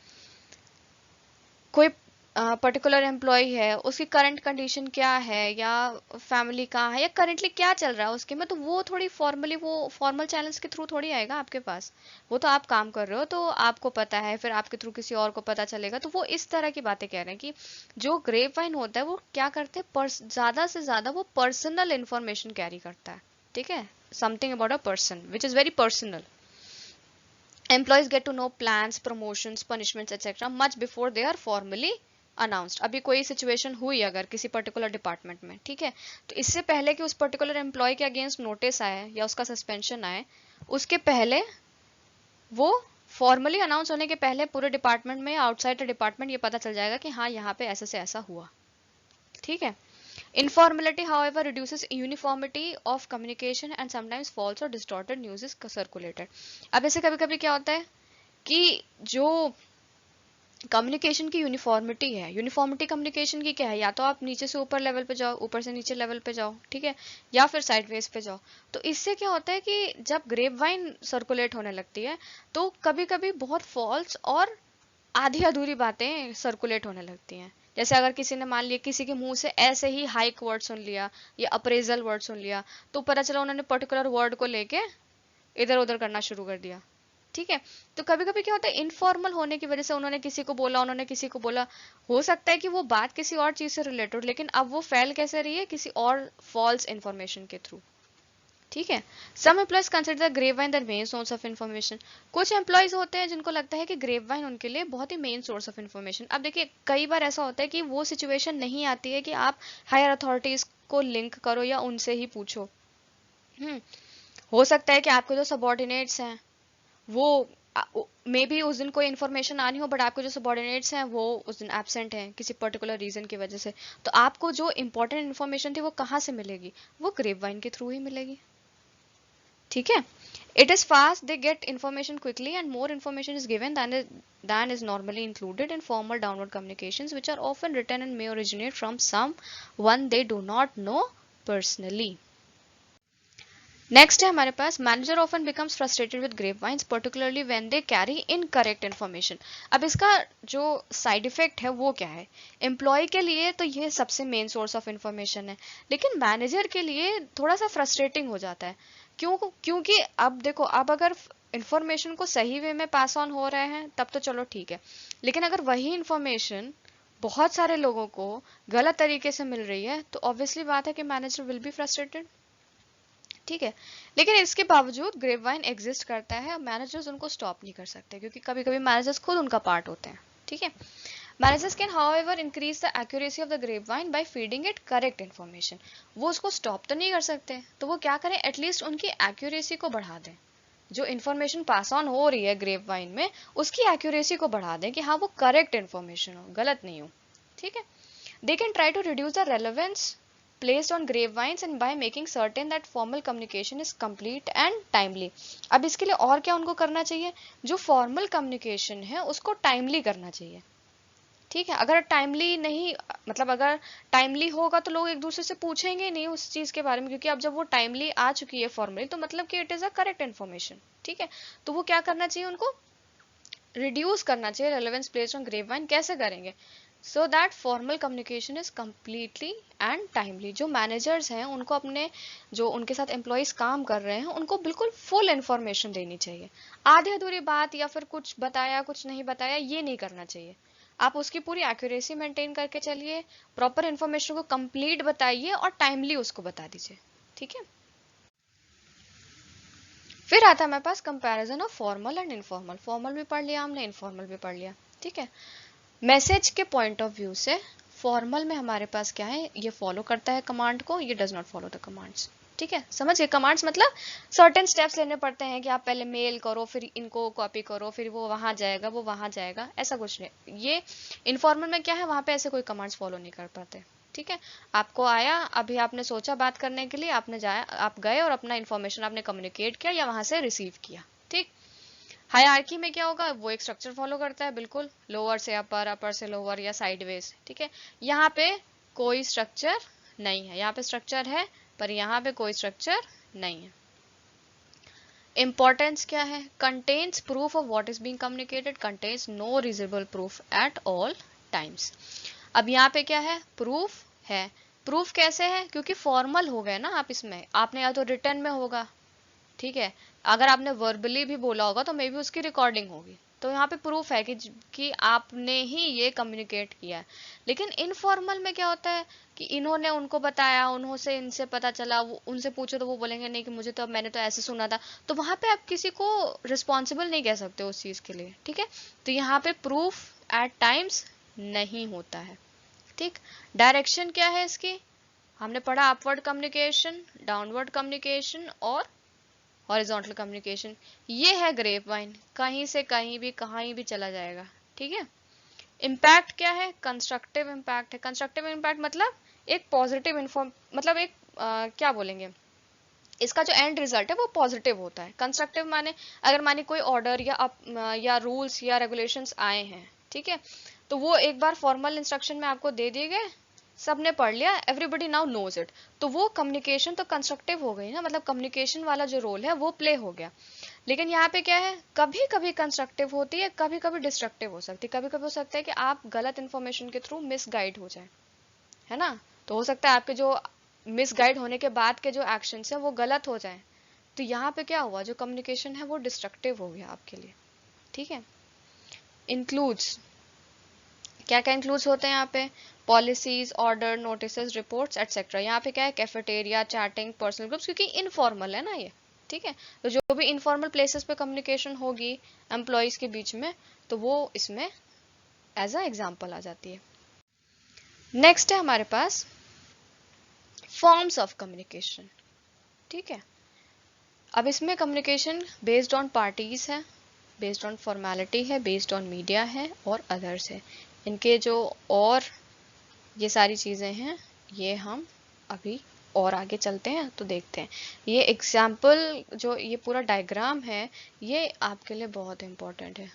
कोई particular employ है, उसकी current condition क्या है, या family कहाँ है, या करेंटली क्या चल रहा है उसके में, तो वो थोड़ी फॉर्मली, वो फॉर्मल चैनल्स के थ्रू थोड़ी आएगा आपके पास। वो तो आप काम कर रहे हो तो आपको पता है, फिर आपके थ्रू किसी और को पता चलेगा। तो वो इस तरह की बातें कह रहे हैं कि जो ग्रेप वाइन होता है वो क्या करते हैं, ज्यादा से ज्यादा वो पर्सनल इंफॉर्मेशन कैरी करता है। ठीक है, something about a person which is very personal. Employees get to know plans, promotions, punishments, etc. much before they are formally announced. अभी कोई सिचुएशन हुई अगर किसी पर्टिकुलर डिपार्टमेंट में, ठीक है, तो इससे पहले कि उस पर्टिकुलर एम्प्लॉय के अगेंस्ट नोटिस आए या उसका सस्पेंशन आए, उसके पहले वो फॉर्मली अनाउंस होने के पहले पूरे डिपार्टमेंट में, आउटसाइड द डिपार्टमेंट ये पता चल जाएगा कि हाँ यहाँ पे ऐसे से ऐसा हुआ। ठीक है, informality however reduces uniformity of communication and sometimes false or distorted news is circulated। अब ऐसे कभी कभी क्या होता है कि जो कम्युनिकेशन की यूनिफॉर्मिटी है, यूनिफॉर्मिटी कम्युनिकेशन की क्या है, या तो आप नीचे से ऊपर लेवल पे जाओ, ऊपर से नीचे लेवल पे जाओ, ठीक है, या फिर साइडवेज पे जाओ। तो इससे क्या होता है कि जब ग्रेप वाइन सर्कुलेट होने लगती है तो कभी कभी बहुत फॉल्स और आधी अधूरी बातें सर्कुलेट होने लगती हैं। जैसे अगर किसी ने मान लिया किसी के मुंह से ऐसे ही हाइक वर्ड सुन लिया या अप्रेजल वर्ड सुन लिया, तो पता चला उन्होंने पर्टिकुलर वर्ड को लेके इधर उधर करना शुरू कर दिया। ठीक है, तो कभी कभी क्या होता है, इनफॉर्मल होने की वजह से उन्होंने किसी को बोला, उन्होंने किसी को बोला, हो सकता है कि वो बात किसी और चीज से रिलेटेड, लेकिन अब वो फैल कैसे रही है, किसी और फॉल्स इंफॉर्मेशन के थ्रू। ठीक है। Some employees consider grapevine the main source of information. कुछ एम्प्लॉयज होते हैं जिनको लगता है कि ग्रेप वाइन उनके लिए बहुत ही मेन सोर्स ऑफ इन्फॉर्मेशन। अब देखिए कई बार ऐसा होता है कि वो सिचुएशन नहीं आती है कि आप हायर अथॉरिटीज को लिंक करो या उनसे ही पूछो। हो सकता है कि आपके जो सबॉर्डिनेट्स हैं वो मे बी उस दिन कोई इन्फॉर्मेशन आनी हो, बट आपके जो सबॉर्डिनेट्स हैं वो उस दिन एब्सेंट हैं किसी पर्टिकुलर रीजन की वजह से। तो आपको जो इंपॉर्टेंट इन्फॉर्मेशन थी वो कहाँ से मिलेगी? वो ग्रेप वाइन के थ्रू ही मिलेगी। ठीक है। It is fast, they get information quickly and more information is given than is normally included in formal downward communications, which are often written and may originate from someone they do not know personally. Next है हमारे पास manager often becomes frustrated with grapevines particularly when they carry incorrect information. अब इसका जो side effect है वो क्या है? एम्प्लॉय के लिए तो ये सबसे मेन सोर्स ऑफ इन्फॉर्मेशन है, लेकिन मैनेजर के लिए थोड़ा सा फ्रस्ट्रेटिंग हो जाता है। क्योंकि अब देखो, अब अगर इन्फॉर्मेशन को सही वे में पास ऑन हो रहे हैं तब तो चलो ठीक है, लेकिन अगर वही इन्फॉर्मेशन बहुत सारे लोगों को गलत तरीके से मिल रही है तो ऑब्वियसली बात है कि मैनेजर विल बी फ्रस्ट्रेटेड। ठीक है। लेकिन इसके बावजूद ग्रेप वाइन एग्जिस्ट करता है और मैनेजर्स उनको स्टॉप नहीं कर सकते, क्योंकि कभी कभी मैनेजर्स खुद उनका पार्ट होते हैं। ठीक है। Managers can however increase the accuracy of the grapevine by feeding it correct information. वो उसको स्टॉप तो नहीं कर सकते, तो वो क्या करें, एटलीस्ट उनकी एक्यूरेसी को बढ़ा दें। जो इन्फॉर्मेशन पास ऑन हो रही है ग्रेप वाइन में उसकी एक्यूरेसी को बढ़ा दें कि हाँ वो करेक्ट इन्फॉर्मेशन हो, गलत नहीं हो। ठीक है। They can try to reduce the relevance placed on grapevines and by making certain that formal communication is complete and timely. अब इसके लिए और क्या उनको करना चाहिए? जो फॉर्मल कम्युनिकेशन है उसको टाइमली करना चाहिए। ठीक है। अगर टाइमली नहीं, मतलब अगर टाइमली होगा तो लोग एक दूसरे से पूछेंगे नहीं उस चीज के बारे में, क्योंकि अब जब वो टाइमली आ चुकी है फॉर्मली तो मतलब कि it is a correct information. ठीक है। तो वो क्या करना चाहिए, उनको रिड्यूस करना चाहिए रेलेवेंस प्लेस्ड ऑन ग्रेपवाइन। कैसे करेंगे? So that formal communication is completely and timely. जो मैनेजर्स हैं उनको अपने जो उनके साथ एम्प्लॉयज काम कर रहे हैं उनको बिल्कुल फुल इंफॉर्मेशन देनी चाहिए। आधी अधूरी बात या फिर कुछ बताया कुछ नहीं बताया ये नहीं करना चाहिए। आप उसकी पूरी एक्यूरेसी मेंटेन करके चलिए, प्रॉपर इन्फॉर्मेशन को कंप्लीट बताइए और टाइमली उसको बता दीजिए। ठीक है। फिर आता है हमारे पास comparison of formal and informal. Formal भी पढ़ लिया हमने, इनफॉर्मल भी पढ़ लिया। ठीक है। मैसेज के पॉइंट ऑफ व्यू से फॉर्मल में हमारे पास क्या है, ये फॉलो करता है कमांड को, ये does not follow the commands. ठीक है। समझ गए? कमांड्स मतलब सर्टेन स्टेप्स लेने पड़ते हैं कि आप पहले मेल करो, फिर इनको कॉपी करो, फिर वो वहां जाएगा, वो वहां जाएगा, ऐसा कुछ नहीं। ये इनफॉर्मल में क्या है, वहां पे ऐसे कोई कमांड्स फॉलो नहीं कर पाते। ठीक है। आपको आया, अभी आपने सोचा बात करने के लिए, आपने जाया, आप गए और अपना इन्फॉर्मेशन आपने कम्युनिकेट किया या वहां से रिसीव किया। ठीक। हायरार्की में क्या होगा, वो एक स्ट्रक्चर फॉलो करता है, बिल्कुल लोअर से अपर, अपर से लोअर या साइडवेज। ठीक है। यहाँ पे कोई स्ट्रक्चर नहीं है, यहाँ पे स्ट्रक्चर है पर यहाँ पे कोई स्ट्रक्चर नहीं है। इंपॉर्टेंस क्या है? Contains proof of what is being communicated, contains no reasonable proof at all times. अब यहाँ पे क्या है, प्रूफ है। प्रूफ कैसे है? क्योंकि फॉर्मल हो गए ना आप, इसमें आपने या तो रिटर्न में होगा, ठीक है, अगर आपने वर्बली भी बोला होगा तो मे बी उसकी रिकॉर्डिंग होगी, तो यहाँ पे प्रूफ है कि आपने ही ये कम्युनिकेट किया है। लेकिन इनफॉर्मल में क्या होता है कि इन्होंने उनको बताया, उन्होंने इनसे पता चला, वो उनसे पूछो तो वो बोलेंगे नहीं कि मुझे तो, मैंने तो ऐसे सुना था, तो वहां पे आप किसी को रिस्पॉन्सिबल नहीं कह सकते उस चीज के लिए। ठीक है। तो यहाँ पे प्रूफ एट टाइम्स नहीं होता है। ठीक। डायरेक्शन क्या है इसकी? हमने पढ़ा अपवर्ड कम्युनिकेशन, डाउनवर्ड कम्युनिकेशन और हॉरिजॉन्टल कम्युनिकेशन। ये है ग्रेप वाइन, कहीं से कहीं भी कहीं भी चला जाएगा। ठीक है। इम्पैक्ट क्या है? कंस्ट्रक्टिव इम्पैक्ट है। कंस्ट्रक्टिव इम्पैक्ट मतलब एक पॉजिटिव मतलब एक क्या बोलेंगे, इसका जो एंड रिजल्ट है वो पॉजिटिव होता है। कंस्ट्रक्टिव माने अगर माने कोई ऑर्डर या रूल्स या रेगुलेशंस आए हैं, ठीक है, तो वो एक बार फॉर्मल इंस्ट्रक्शन में आपको दे दिए गए, सबने पढ़ लिया, एवरीबडी नाउ नोज इट, तो वो कम्युनिकेशन तो कंस्ट्रक्टिव हो गई ना, मतलब कम्युनिकेशन वाला जो रोल है वो प्ले हो गया। लेकिन यहाँ पे क्या है, कभी कभी कंस्ट्रक्टिव होती है, कभी कभी डिस्ट्रक्टिव हो सकती है। कभी कभी हो सकता है कि आप गलत इन्फॉर्मेशन के थ्रू मिसगाइड हो जाए, है ना, तो हो सकता है आपके जो मिसगाइड होने के बाद के जो एक्शंस है वो गलत हो जाए। तो यहाँ पे क्या हुआ, जो कम्युनिकेशन है वो डिस्ट्रक्टिव हो गया आपके लिए। ठीक है। इंक्लूड्स, क्या क्या इंक्लूड्स होते हैं यहाँ पे? Policies, order, notices, reports etcetera. यहाँ पे क्या है? कैफेटेरिया, चैटिंग, पर्सनल ग्रुप्स, क्योंकि इनफॉर्मल है ना ये, ठीक है। तो जो भी इनफॉर्मल प्लेसेस पे कम्युनिकेशन होगी एम्प्लॉयज के बीच में, तो वो इसमें एज अ एग्जाम्पल आ जाती है। नेक्स्ट है हमारे पास फॉर्म्स ऑफ कम्युनिकेशन, ठीक है। अब इसमें कम्युनिकेशन बेस्ड ऑन पार्टीज है, बेस्ड ऑन फॉर्मेलिटी है, बेस्ड ऑन मीडिया है और अदर्स है। इनके जो और ये सारी चीज़ें हैं, ये हम अभी और आगे चलते हैं तो देखते हैं। ये एग्जाम्पल जो ये पूरा डायग्राम है, ये आपके लिए बहुत इंपॉर्टेंट है।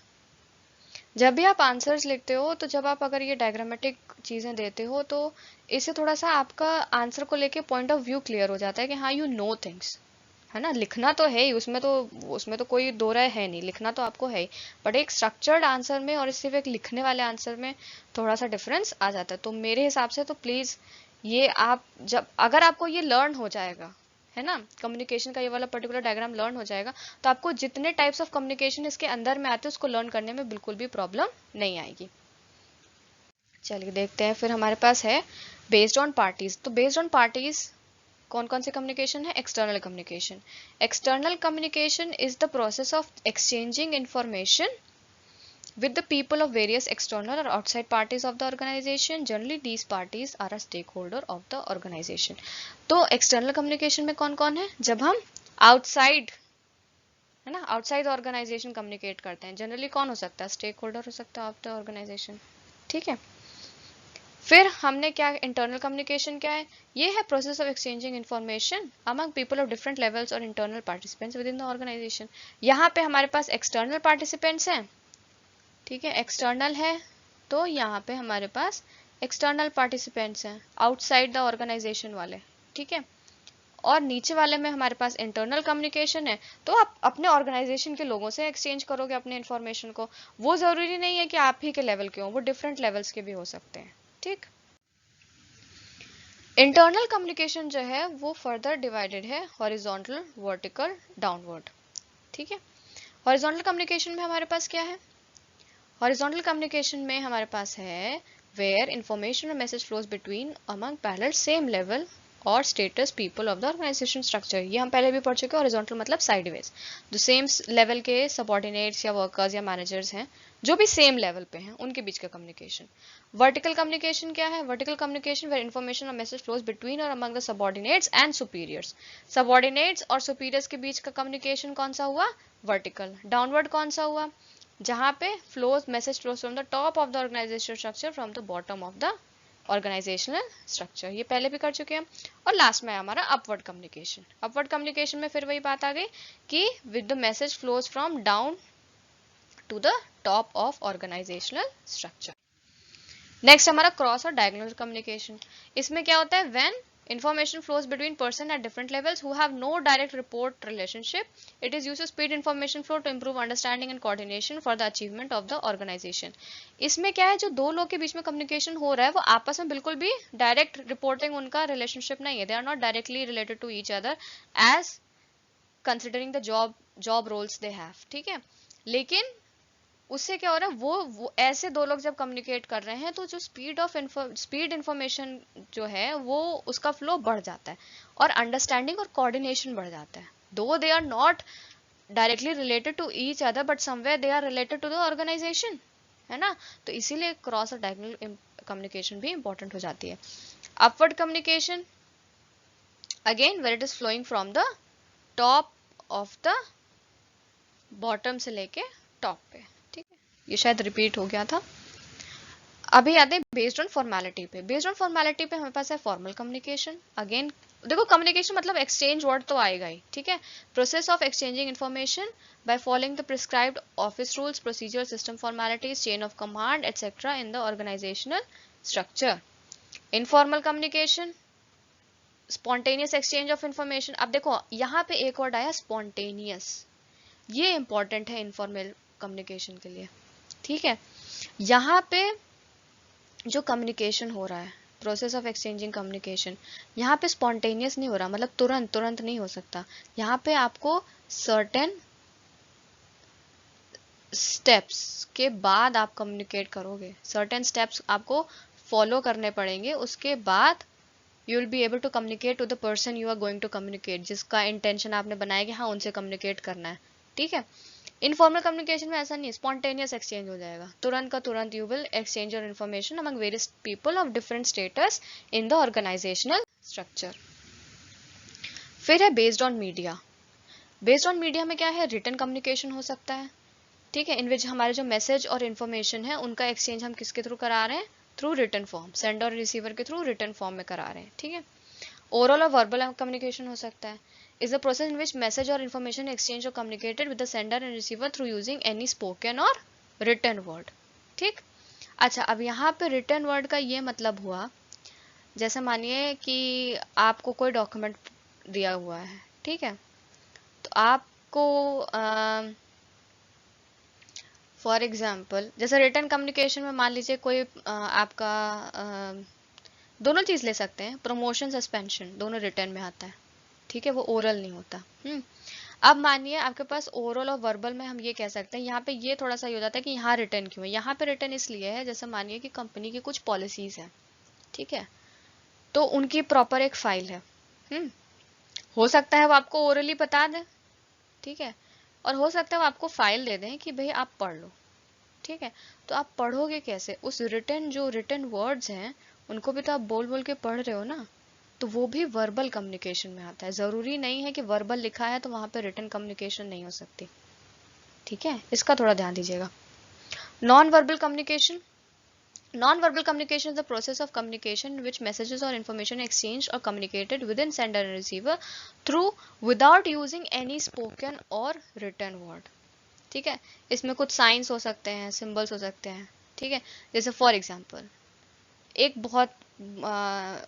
जब भी आप आंसर्स लिखते हो, तो जब आप अगर ये डायग्रामेटिक चीज़ें देते हो, तो इससे थोड़ा सा आपका आंसर को लेके पॉइंट ऑफ व्यू क्लियर हो जाता है कि हाँ यू नो थिंग्स, है ना। लिखना तो है ही, उसमें तो कोई दो राय है नहीं, लिखना तो आपको है ही, बट एक स्ट्रक्चर्ड आंसर में और सिर्फ एक लिखने वाले आंसर में थोड़ा सा डिफरेंस आ जाता है। तो मेरे हिसाब से तो प्लीज ये आप जब अगर आपको ये लर्न हो जाएगा, है ना, कम्युनिकेशन का ये वाला पर्टिकुलर डायग्राम लर्न हो जाएगा, तो आपको जितने टाइप्स ऑफ कम्युनिकेशन इसके अंदर में आते हैं उसको लर्न करने में बिल्कुल भी प्रॉब्लम नहीं आएगी। चलिए देखते हैं, फिर हमारे पास है बेस्ड ऑन पार्टीज। तो बेस्ड ऑन पार्टीज कौन कौन से कम्युनिकेशन है? External communication. External communication is the process of exchanging information with the people of various external or outside parties of the organization. Generally these parties are a stakeholder of the organization. तो external communication में कौन कौन है? जब हम outside, है ना, outside organization communicate करते हैं, जनरली कौन हो सकता है? स्टेक होल्डर हो सकता है ऑफ द ऑर्गेनाइजेशन, ठीक है। फिर हमने क्या, इंटरनल कम्युनिकेशन क्या है? ये है process of exchanging information among people of different levels और internal participants within the organization. यहाँ पे हमारे पास एक्सटर्नल पार्टिसिपेंट्स हैं, ठीक है, एक्सटर्नल है, तो यहाँ पे हमारे पास एक्सटर्नल पार्टिसिपेंट्स हैं, आउटसाइड द ऑर्गेनाइजेशन वाले, ठीक है। और नीचे वाले में हमारे पास इंटरनल कम्युनिकेशन है, तो आप अपने ऑर्गेनाइजेशन के लोगों से एक्सचेंज करोगे अपने इंफॉर्मेशन को। वो जरूरी नहीं है कि आप ही के लेवल के हो, वो डिफरेंट लेवल्स के भी हो सकते हैं, ठीक। इंटरनल कम्युनिकेशन जो है वो फर्दर डिवाइडेड है हॉरिजॉन्टल, वर्टिकल, डाउनवर्ड, ठीक है। हॉरिजॉन्टल कम्युनिकेशन में हमारे पास क्या है? हॉरिजॉन्टल कम्युनिकेशन में हमारे पास है वेयर इंफॉर्मेशन और message flows between among parallel same level और status people of the organisation structure. ये हम पहले भी पढ़ चुके हैं। हॉरिजॉन्टल मतलब साइडवेज, जो सेम लेवल के सबऑर्डिनेट्स या वर्कर्स या मैनेजर्स हैं, जो भी सेम लेवल पे हैं, उनके बीच का कम्युनिकेशन। वर्टिकल कम्युनिकेशन क्या है? वर्टिकल कम्युनिकेशन वेयर इंफॉर्मेशन और मैसेज फ्लोज बिटवीन और among the subordinates and superiors. Subordinates और सुपीरियर्स के बीच का कम्युनिकेशन कौन सा हुआ? वर्टिकल। डाउनवर्ड कौन सा हुआ? जहां पे flows message flows from the top of the organisation structure from the bottom of the organisational structure. ये पहले भी कर चुके हैं। और लास्ट में हमारा अपवर्ड कम्युनिकेशन। अपवर्ड कम्युनिकेशन में फिर वही बात आ गई कि with the message flows from down to the top of organisational structure. Next हमारा क्रॉस और डायगोनल कम्युनिकेशन। इसमें क्या होता है? When information flows between person at different levels who have no direct report relationship, it is used to speed information flow to improve understanding and coordination for the achievement of the organization. इसमें क्या है? जो दो लोग के बीच में communication हो रहा है वो आपस में बिल्कुल भी डायरेक्ट रिपोर्टिंग उनका रिलेशनशिप नहीं है, they are not directly related to each other as considering the job roles they have, ठीक है। लेकिन उससे क्या हो रहा है? वो ऐसे दो लोग जब कम्युनिकेट कर रहे हैं, तो जो स्पीड इंफॉर्मेशन जो है वो उसका फ्लो बढ़ जाता है और अंडरस्टैंडिंग और कोऑर्डिनेशन बढ़ जाता है। Though they are not directly related to each other but somewhere they are related to the organisation, है ना। तो इसीलिए क्रॉस और डायगोनल कम्युनिकेशन भी इंपॉर्टेंट हो जाती है। Upward communication again where it is flowing from the top of the bottom से लेके टॉप पे, ठीक है। ये शायद रिपीट हो गया था। अभी आते हैं बेस्ड ऑन फॉर्मेलिटी पे। बेस्ड ऑन फॉर्मेलिटी पे हमारे पास है फॉर्मल कम्युनिकेशन। अगेन देखो, कम्युनिकेशन मतलब एक्सचेंज वर्ड तो आएगा ही, ठीक है। Process of exchanging information by following the prescribed office rules, procedure, system formalities, chain of command etcetera in the organisational structure. Informal communication spontaneous exchange of information. अब देखो यहाँ पे एक वर्ड आया स्पॉन्टेनियस, ये इंपॉर्टेंट है इनफॉर्मल कम्युनिकेशन के लिए, ठीक है। यहाँ पे जो कम्युनिकेशन हो रहा है, प्रोसेस ऑफ एक्सचेंजिंग कम्युनिकेशन, यहाँ पे स्पॉन्टेनियस नहीं हो रहा, मतलब तुरंत नहीं हो सकता। यहाँ पे आपको सर्टेन स्टेप्स के बाद आप कम्युनिकेट करोगे, सर्टेन स्टेप्स आपको फॉलो करने पड़ेंगे, उसके बाद you will be able to communicate to the person you are going to communicate, जिसका इंटेंशन आपने बनाया कि हाँ उनसे कम्युनिकेट करना है, ठीक है। इनफॉर्मल कम्युनिकेशन में ऐसा नहीं, स्पॉन्टेनियस एक्सचेंज हो जाएगा, तुरंत का तुरंत you will exchange your information among various people of different status in the organisational structure. फिर है based on media. Based on media में क्या है, रिटन कम्युनिकेशन हो सकता है, ठीक है, इन विच हमारे जो मैसेज और इन्फॉर्मेशन है उनका एक्सचेंज हम किसके थ्रू करा रहे हैं, थ्रू रिटन फॉर्म, सेंडर और रिसीवर के थ्रू रिटन फॉर्म में करा रहे हैं, ठीक है। ओरल और वर्बल कम्युनिकेशन हो सकता है, is the process in which message और इन्फॉर्मेशन एक्सचेंज और communicated with the sender and receiver through using any spoken और रिटन वर्ड, ठीक। अच्छा, अब यहाँ पे रिटन वर्ड का ये मतलब हुआ, जैसे मानिए कि आपको कोई डॉक्यूमेंट दिया हुआ है, ठीक है, तो आपको फॉर एग्जाम्पल जैसे रिटन कम्युनिकेशन में मान लीजिए कोई आपका दोनों चीज ले सकते हैं, प्रमोशन सस्पेंशन दोनों रिटर्न में आता है, ठीक है, वो ओरल नहीं होता। अब मानिए आपके पास ओरल और वर्बल में हम ये कह सकते हैं, यहाँ पे ये थोड़ा सा हो जाता है कि यहाँ रिटर्न क्यों है, यहाँ पे रिटर्न इसलिए है, जैसे मानिए कि कंपनी की कुछ पॉलिसीज है, ठीक है, तो उनकी प्रॉपर एक फाइल है, हो सकता है वो आपको ओरली बता दें, ठीक है, और हो सकता है वो आपको फाइल दे दें कि भाई आप पढ़ लो, ठीक है। तो आप पढ़ोगे कैसे, उस रिटन जो रिटन वर्ड्स हैं उनको भी तो आप बोल बोल के पढ़ रहे हो ना, तो वो भी वर्बल कम्युनिकेशन में आता है। जरूरी नहीं है कि वर्बल लिखा है तो वहां पे रिटन कम्युनिकेशन नहीं हो सकती, ठीक है, इसका थोड़ा ध्यान दीजिएगा। Non verbal communication, non-verbal communication is the process of communication in which messages or information exchanged or communicated within sender and receiver through without using any spoken or written word, ठीक है। इसमें कुछ साइंस हो सकते हैं, symbols हो सकते हैं, ठीक है। जैसे फॉर एग्जांपल एक बहुत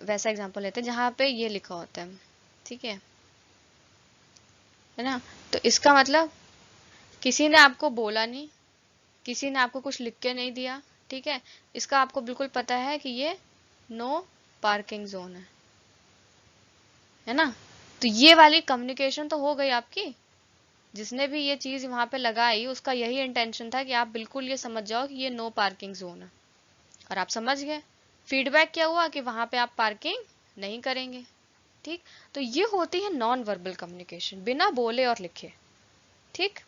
वैसा एग्जांपल लेते हैं जहाँ पे ये लिखा होता है, ठीक है ना, तो इसका मतलब किसी ने आपको बोला नहीं, किसी ने आपको कुछ लिख के नहीं दिया, ठीक है, इसका आपको बिल्कुल पता है कि ये नो पार्किंग जोन है ना, तो ये वाली कम्युनिकेशन तो हो गई आपकी, जिसने भी ये चीज वहां पे लगाई उसका यही इंटेंशन था कि आप बिल्कुल ये समझ जाओ कि ये नो पार्किंग जोन है, और आप समझ गए। फीडबैक क्या हुआ कि वहां पे आप पार्किंग नहीं करेंगे, ठीक। तो ये होती है नॉन वर्बल कम्युनिकेशन, बिना बोले और लिखे, ठीक।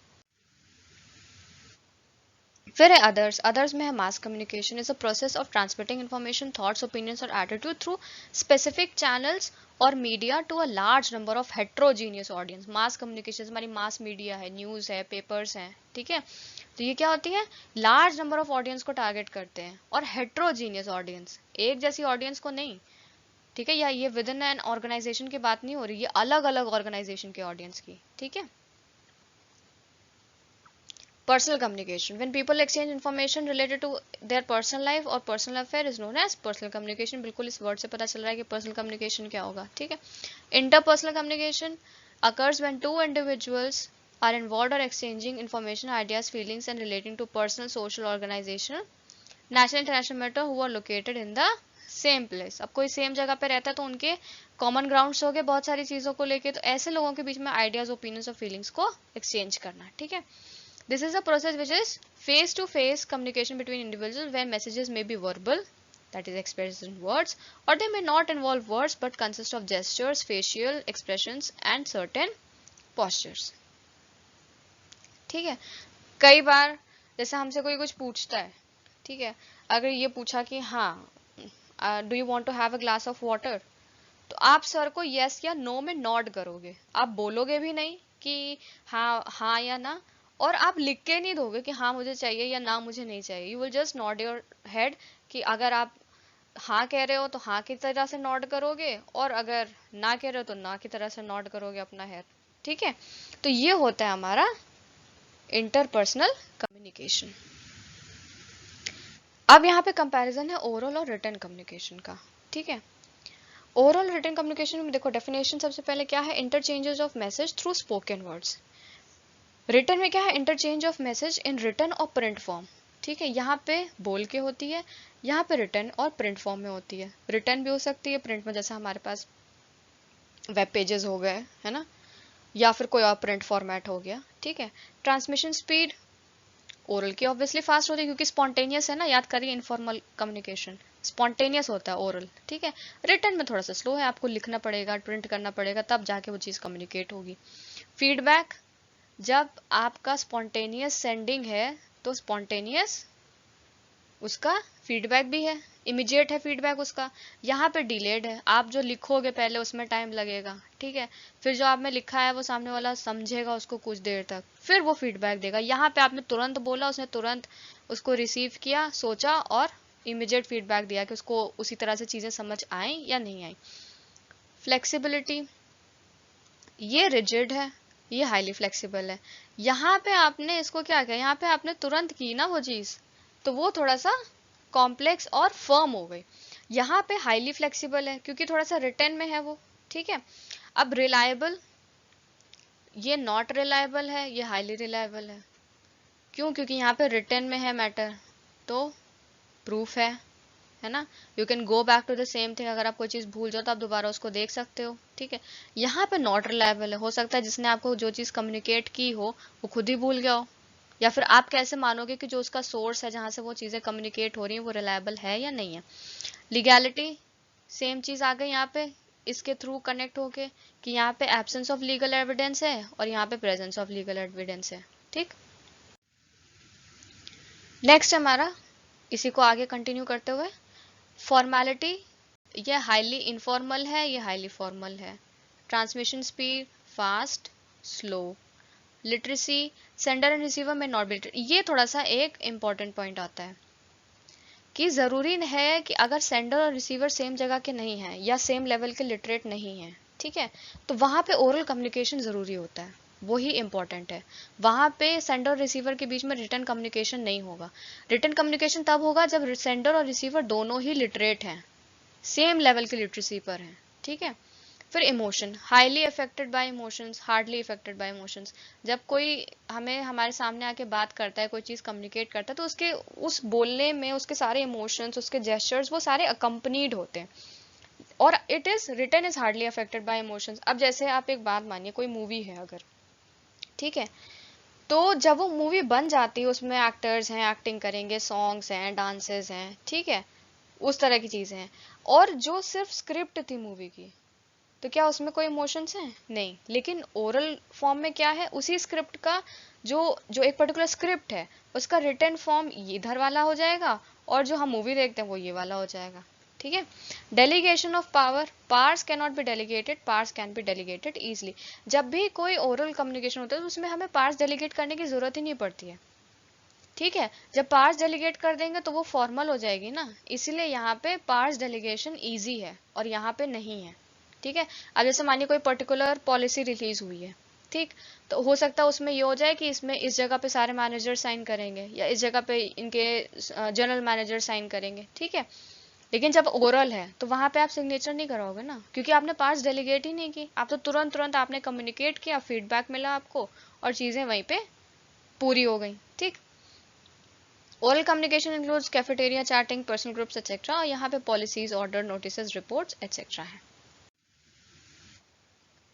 फिर है अदर्स। अदर्स में है mass communication is a process of transmitting information, thoughts, opinions और एटीट्यूड थ्रू स्पेसिफिक चैनल्स और media to a large number of heterogeneous audience. Mass communication हमारी मास मीडिया है, न्यूज है, पेपर्स हैं, ठीक है, तो ये क्या होती है, लार्ज नंबर ऑफ ऑडियंस को टारगेट करते हैं, और हेट्रोजीनियस ऑडियंस, एक जैसी ऑडियंस को नहीं, ठीक है, या ये विद इन एन ऑर्गेनाइजेशन की बात नहीं हो रही, ये अलग अलग ऑर्गेनाइजेशन के ऑडियंस की, ठीक है। Personal communication, when people exchange information related to their personal life or personal affair is known as personal communication। बिल्कुल इस वर्ड से पता चल रहा है कि personal communication क्या होगा, ठीक है। Interpersonal communication occurs when two individuals are involved or exchanging information, ideas, feelings and relating to personal, social, organizational, national, international matter who are located in the same place. अब कोई same जगह पे रहता है तो उनके कॉमन ग्राउंड्स हो गए बहुत सारी चीजों को लेके, तो ऐसे लोगों के बीच में आइडियाज, ओपिनियंस और फीलिंग्स को एक्सचेंज करना, ठीक है। This is a process which is face-to-face communication between individuals where messages may be verbal, that is expressed in words, or they may not involve words but consist of gestures, facial expressions and certain postures, ठीक है। कई बार जैसे हमसे कोई कुछ पूछता है, ठीक है, अगर ये पूछा कि हाँ do you want to have a glass of water, तो आप सर को यस या नो में नॉड करोगे, आप बोलोगे भी नहीं कि हाँ हाँ या ना, और आप लिख के नहीं दोगे कि हाँ मुझे चाहिए या ना मुझे नहीं चाहिए, you will just nod your head, कि अगर आप हाँ कह रहे हो तो हाँ की तरह से नॉड करोगे, और अगर ना कह रहे हो तो ना की तरह से नॉड करोगे अपना हेड, ठीक है। तो ये होता है हमारा इंटरपर्सनल कम्युनिकेशन। अब यहाँ पे कंपैरिजन है ओरल और रिटन कम्युनिकेशन का, ठीक है। ओरल रिटन कम्युनिकेशन में देखो डेफिनेशन सबसे पहले क्या है, interchanges of message through spoken words. Written में क्या है, interchange of message in written और प्रिंट फॉर्म, ठीक है, यहाँ पे बोल के होती है, यहाँ पे रिटन और प्रिंट फॉर्म में होती है। रिटन भी हो सकती है प्रिंट में, जैसे हमारे पास वेब पेजेस हो गए है ना, या फिर कोई और प्रिंट फॉर्मेट हो गया, ठीक है। ट्रांसमिशन स्पीड, ओरल की ऑब्वियसली फास्ट होती है क्योंकि स्पॉन्टेनियस है ना, याद करिए इनफॉर्मल कम्युनिकेशन स्पॉन्टेनियस होता है ओरल, ठीक है। रिटन में थोड़ा सा स्लो है, आपको लिखना पड़ेगा, प्रिंट करना पड़ेगा, तब जाके वो चीज़ कम्युनिकेट होगी। फीडबैक, जब आपका स्पॉन्टेनियस सेंडिंग है तो स्पॉन्टेनियस उसका फीडबैक भी है, इमीडिएट है फीडबैक उसका। यहाँ पे डिलेड है, आप जो लिखोगे पहले उसमें टाइम लगेगा, ठीक है, फिर जो आपने लिखा है वो सामने वाला समझेगा उसको कुछ देर तक, फिर वो फीडबैक देगा। यहाँ पे आपने तुरंत बोला, उसने तुरंत उसको रिसीव किया, सोचा और इमीडिएट फीडबैक दिया कि उसको उसी तरह से चीज़ें समझ आए या नहीं आई। फ्लेक्सिबिलिटी, ये रिजिड है, ये हाईली फ्लेक्सिबल है। यहाँ पे आपने इसको क्या किया, यहाँ पे आपने तुरंत की ना वो चीज़, तो वो थोड़ा सा कॉम्प्लेक्स और फर्म हो गई। यहाँ पे हाईली फ्लेक्सिबल है क्योंकि थोड़ा सा रिटर्न में है वो, ठीक है। अब रिलायबल, ये नॉट रिलायबल है, ये हाईली रिलायबल है। क्यों? क्योंकि यहाँ पे रिटर्न में है मैटर, तो प्रूफ है ना। You can go back to the same thing, अगर आप कोई चीज़ भूल जाओ तो आप दोबारा उसको देख सकते हो, ठीक है। यहाँ पे नॉट रिलायबल है, हो सकता है जिसने आपको जो चीज़ कम्युनिकेट की हो वो खुद ही भूल गया हो, या फिर आप कैसे मानोगे कि जो उसका सोर्स है जहाँ से वो चीज़ें कम्युनिकेट हो रही हैं वो रिलायबल है या नहीं है। लीगैलिटी, सेम चीज़ आ गई यहाँ पे इसके थ्रू कनेक्ट होके कि यहाँ पे एब्सेंस ऑफ लीगल एविडेंस है और यहाँ पे प्रेजेंस ऑफ लीगल एविडेंस है, ठीक। नेक्स्ट हमारा, इसी को आगे कंटिन्यू करते हुए, फॉर्मेलिटी, ये हाईली इनफॉर्मल है, ये हाईली फॉर्मल है। Transmission speed, fast, slow. Literacy, sender and receiver में नॉट बी लिटरेट, ये थोड़ा सा एक इम्पॉर्टेंट पॉइंट आता है कि ज़रूरी है कि अगर सेंडर और रिसीवर सेम जगह के नहीं हैं या सेम लेवल के लिटरेट नहीं हैं, ठीक है, तो वहाँ पे ओरल कम्युनिकेशन ज़रूरी होता है, वही इंपॉर्टेंट है। वहाँ पे सेंडर और रिसीवर के बीच में रिटर्न कम्युनिकेशन नहीं होगा। रिटर्न कम्युनिकेशन तब होगा जब सेंडर और रिसीवर दोनों ही लिटरेट हैं, सेम लेवल की लिटरेसी पर हैं, ठीक है। फिर emotion, highly affected by emotions, hardly affected by emotions. जब कोई हमें हमारे सामने आके बात करता है, कोई चीज़ कम्युनिकेट करता है, तो उसके उस बोलने में उसके सारे इमोशंस, उसके जेस्चर्स, वो सारे अकम्पनीड होते हैं, और it is written is hardly affected by emotions. अब जैसे आप एक बात मानिए, कोई मूवी है अगर, ठीक है, तो जब वो मूवी बन जाती है, उसमें एक्टर्स हैं, एक्टिंग करेंगे, सॉन्ग्स हैं, डांसेस हैं, ठीक है, उस तरह की चीज़ें हैं, और जो सिर्फ स्क्रिप्ट थी मूवी की, तो क्या उसमें कोई इमोशंस हैं? नहीं। लेकिन ओरल फॉर्म में क्या है, उसी स्क्रिप्ट का जो जो एक पर्टिकुलर स्क्रिप्ट है उसका रिटन फॉर्म इधर वाला हो जाएगा, और जो हम मूवी देखते हैं वो ये वाला हो जाएगा, ठीक है। Delegation of power, powers can not be delegated, powers can be delegated easily. जब भी कोई ओरल कम्युनिकेशन होता है तो उसमें हमें पावर्स डेलीगेट करने की जरूरत ही नहीं पड़ती है, ठीक है। जब पावर्स डेलीगेट कर देंगे तो वो फॉर्मल हो जाएगी ना, इसीलिए यहाँ पे पावर्स डेलीगेशन ईजी है और यहाँ पे नहीं है, ठीक है। अब जैसे मानिए कोई पर्टिकुलर पॉलिसी रिलीज हुई है, ठीक, तो हो सकता है उसमें ये हो जाए कि इसमें इस जगह पे सारे मैनेजर साइन करेंगे या इस जगह पे इनके जनरल मैनेजर साइन करेंगे, ठीक है। लेकिन जब ओरल है तो वहां पे आप सिग्नेचर नहीं कराओगे ना, क्योंकि आपने पार्ट्स डेलीगेट ही नहीं की, आप तो तुरंत तुरंत आपने कम्युनिकेट किया, फीडबैक मिला आपको और चीजें वहीं पे पूरी हो गई, ठीक। Oral communication includes cafeteria chatting, personal groups etcetera, और यहाँ पे policies, order, notices, reports etcetera है।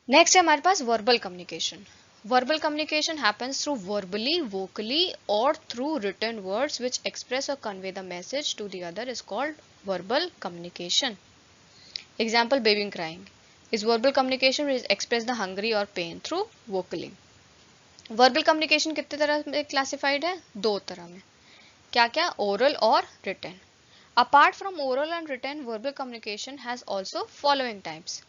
नेक्स्ट है हमारे पास verbal communication. Verbal communication happens through verbally, vocally, or through written words which express or convey the message to the other is called verbal communication. Example, baby crying is verbal communication which express the hungry or pain through vocally. Verbal communication कितने तरह में classified है? दो तरह में। क्या क्या? Oral और written. Apart from oral and written, verbal communication has also following types.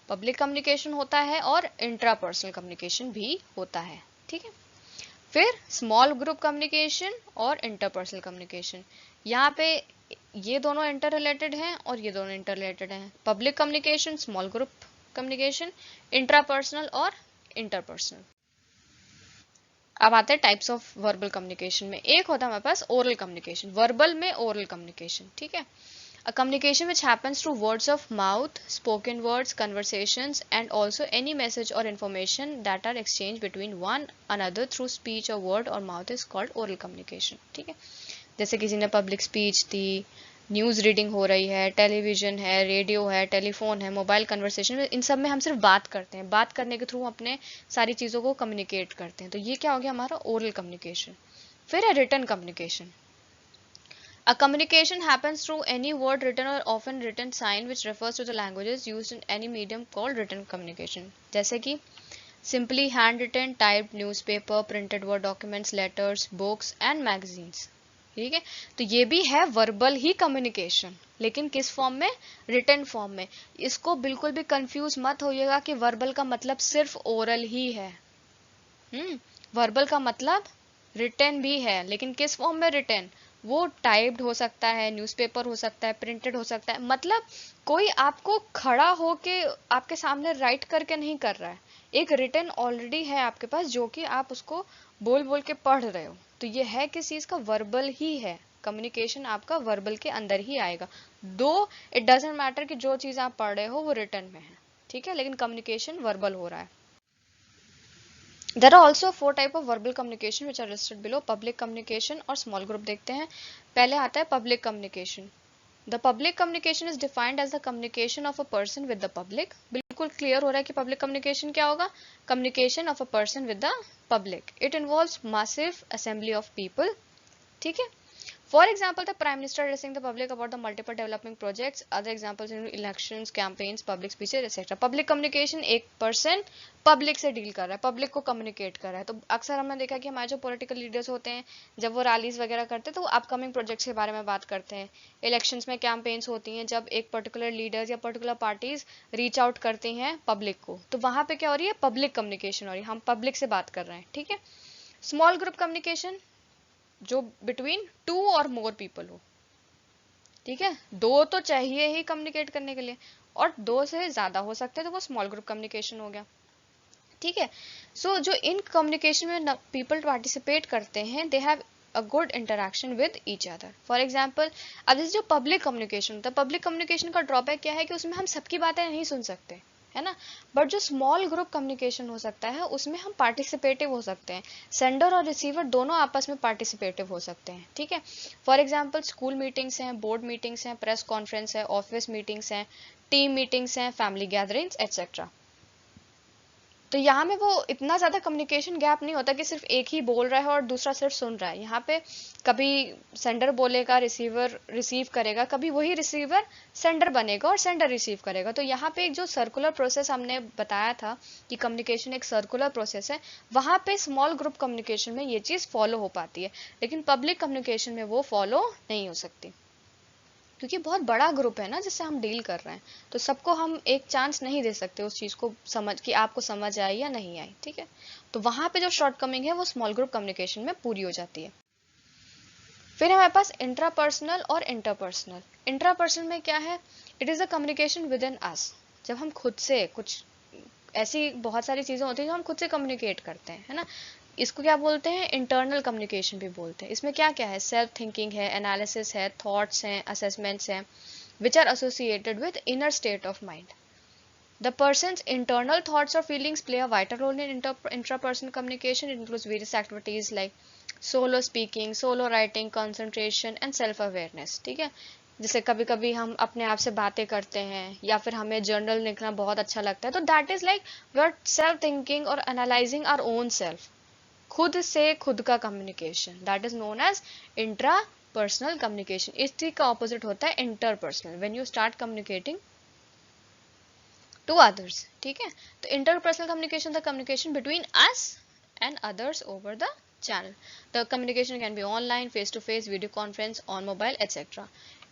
Public communication होता है और इंट्रापर्सनल कम्युनिकेशन भी होता है, ठीक है। फिर स्मॉल ग्रुप कम्युनिकेशन और इंटरपर्सनल कम्युनिकेशन, यहाँ पे ये दोनों इंटर रिलेटेड हैं और ये दोनों इंटर रिलेटेड हैं। Public communication, small group communication, intrapersonal और इंटरपर्सनल। अब आते हैं टाइप्स ऑफ वर्बल कम्युनिकेशन में। एक होता है हमारे पास ओरल कम्युनिकेशन, वर्बल में ओरल कम्युनिकेशन, ठीक है। A communication which happens through words of mouth, spoken words, conversations, and also any message or information that are exchanged between one another through speech or word or mouth is called oral communication, ठीक है। जैसे किसी ने public speech दी, news reading हो रही है, television है, radio है, टेलीफोन है, मोबाइल कन्वर्सेशन, इन सब में हम सिर्फ बात करते हैं, बात करने के थ्रू अपने सारी चीज़ों को कम्युनिकेट करते हैं, तो ये क्या हो गया हमारा ओरल कम्युनिकेशन। फिर है written communication. A communication happens through any word, written or often written sign which refers to the languages used in any medium called written communication. जैसे कि simply handwritten, typed newspaper, printed word documents, letters, books and magazines. ठीक है, तो ये भी है verbal ही communication, लेकिन किस फॉर्म में? रिटन फॉर्म में. इसको बिल्कुल भी कंफ्यूज मत होइएगा कि वर्बल का मतलब सिर्फ ओरल ही है. वर्बल का मतलब रिटन भी है, लेकिन किस फॉर्म में रिटन? वो टाइप्ड हो सकता है, न्यूज़पेपर हो सकता है, प्रिंटेड हो सकता है. मतलब कोई आपको खड़ा होके आपके सामने राइट करके नहीं कर रहा है, एक रिटन ऑलरेडी है आपके पास जो कि आप उसको बोल बोल के पढ़ रहे हो. तो ये है किस चीज का? वर्बल ही है. कम्युनिकेशन आपका वर्बल के अंदर ही आएगा. दो इट डजेंट मैटर कि जो चीज आप पढ़ रहे हो वो रिटन में है, ठीक है, लेकिन कम्युनिकेशन वर्बल हो रहा है. There are also 4 type of verbal communication which are listed below. Public communication और small group देखते हैं. पहले आता है public communication. The public communication is defined as the communication of a person with the public. बिल्कुल clear हो रहा है कि public communication क्या होगा? Communication of a person with the public. It involves massive assembly of people. ठीक है. For example, the Prime Minister addressing the public about the multiple development projects. Other examples include elections, campaigns, public speeches, etc. Public communication एक person public से deal कर रहा है, public को communicate कर रहा है. तो अक्सर हमने देखा कि हमारे जो political leaders होते हैं, जब वो rallies वगैरह करते हैं तो वो upcoming projects के बारे में बात करते हैं. Elections में campaigns होती हैं, जब एक particular leaders या particular parties reach out करती हैं public को, तो वहाँ पे क्या हो रही है? Public communication हो रही है, हम public से बात कर रहे हैं, ठीक है. Small group communication जो बिटवीन 2 और मोर पीपल हो, ठीक है, 2 तो चाहिए ही कम्युनिकेट करने के लिए और 2 से ज्यादा हो सकते हैं तो वो स्मॉल ग्रुप कम्युनिकेशन हो गया, ठीक है. सो जो इन कम्युनिकेशन में पीपल पार्टिसिपेट करते हैं, they have a good interaction with each other. For example, अब जैसे जो पब्लिक कम्युनिकेशन होता है, पब्लिक कम्युनिकेशन का ड्रॉबैक क्या है कि उसमें हम सबकी बातें नहीं सुन सकते, है ना. बट जो स्मॉल ग्रुप कम्युनिकेशन हो सकता है उसमें हम पार्टिसिपेटिव हो सकते हैं, सेंडर और रिसीवर दोनों आपस में पार्टिसिपेटिव हो सकते हैं, ठीक है. फॉर एग्जाम्पल, स्कूल मीटिंग्स हैं, बोर्ड मीटिंग्स हैं, प्रेस कॉन्फ्रेंस है, ऑफिस मीटिंग्स हैं, टीम मीटिंग्स हैं, फैमिली गैदरिंग्स एक्सेट्रा. तो यहाँ में वो इतना ज्यादा कम्युनिकेशन गैप नहीं होता कि सिर्फ एक ही बोल रहा है और दूसरा सिर्फ सुन रहा है. यहाँ पे कभी सेंडर बोलेगा, रिसीवर रिसीव करेगा, कभी वही रिसीवर सेंडर बनेगा और सेंडर रिसीव करेगा. तो यहाँ पे एक जो सर्कुलर प्रोसेस हमने बताया था कि कम्युनिकेशन एक सर्कुलर प्रोसेस है, वहाँ पे स्मॉल ग्रुप कम्युनिकेशन में ये चीज फॉलो हो पाती है, लेकिन पब्लिक कम्युनिकेशन में वो फॉलो नहीं हो सकती, क्योंकि बहुत बड़ा ग्रुप है ना जिससे हम डील कर रहे हैं. तो सबको हम एक चांस नहीं दे सकते उस चीज को समझ कि आपको समझ आई या नहीं आई, ठीक है. तो वहां पे जो शॉर्टकमिंग है वो स्मॉल ग्रुप कम्युनिकेशन में पूरी हो जाती है. फिर हमारे पास इंट्रापर्सनल और इंटरपर्सनल. इंट्रापर्सनल में क्या है? It is a communication within us. जब हम खुद से कुछ ऐसी बहुत सारी चीजें होती हैं जो हम खुद से कम्युनिकेट करते हैं, है ना. इसको क्या बोलते हैं? इंटरनल कम्युनिकेशन भी बोलते हैं. इसमें क्या क्या है? सेल्फ थिंकिंग है, एनालिसिस है, थॉट्स हैं, असेसमेंट्स हैं, which are associated with inner state of mind. The person's internal thoughts और feelings play a vital role in intrapersonal communication. It includes various activities like solo speaking, solo writing, concentration and self awareness, ठीक है. जैसे कभी कभी हम अपने आप से बातें करते हैं या फिर हमें जर्नल लिखना बहुत अच्छा लगता है, तो that is like we are self thinking और एनालाइजिंग आवर ओन सेल्फ. खुद से खुद का communication, that is known as intra personal communication. इस चीज का ऑपोजिट होता है interpersonal, when you start communicating to others, ठीक है. तो interpersonal communication, the communication between us and others over the channel. The communication can be online, face to face, video conference, on mobile, etc.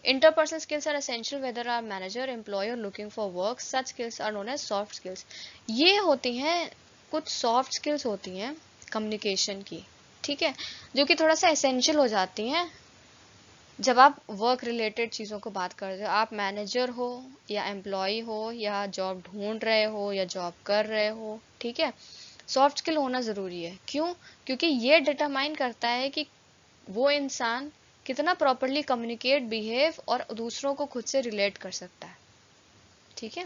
Interpersonal skills are essential whether our manager, employer looking for work. Such skills are known as soft skills. ये होती हैं कुछ soft skills होती हैं communication की, ठीक है, जो कि थोड़ा सा essential हो जाती हैं जब आप वर्क रिलेटेड चीज़ों को बात करते हो. आप मैनेजर हो या एम्प्लॉय हो या जॉब ढूंढ रहे हो या जॉब कर रहे हो, ठीक है. सॉफ्ट स्किल होना ज़रूरी है. क्यों? क्योंकि ये डिटरमाइन करता है कि वो इंसान कितना प्रॉपरली कम्युनिकेट, बिहेव और दूसरों को खुद से रिलेट कर सकता है, ठीक है.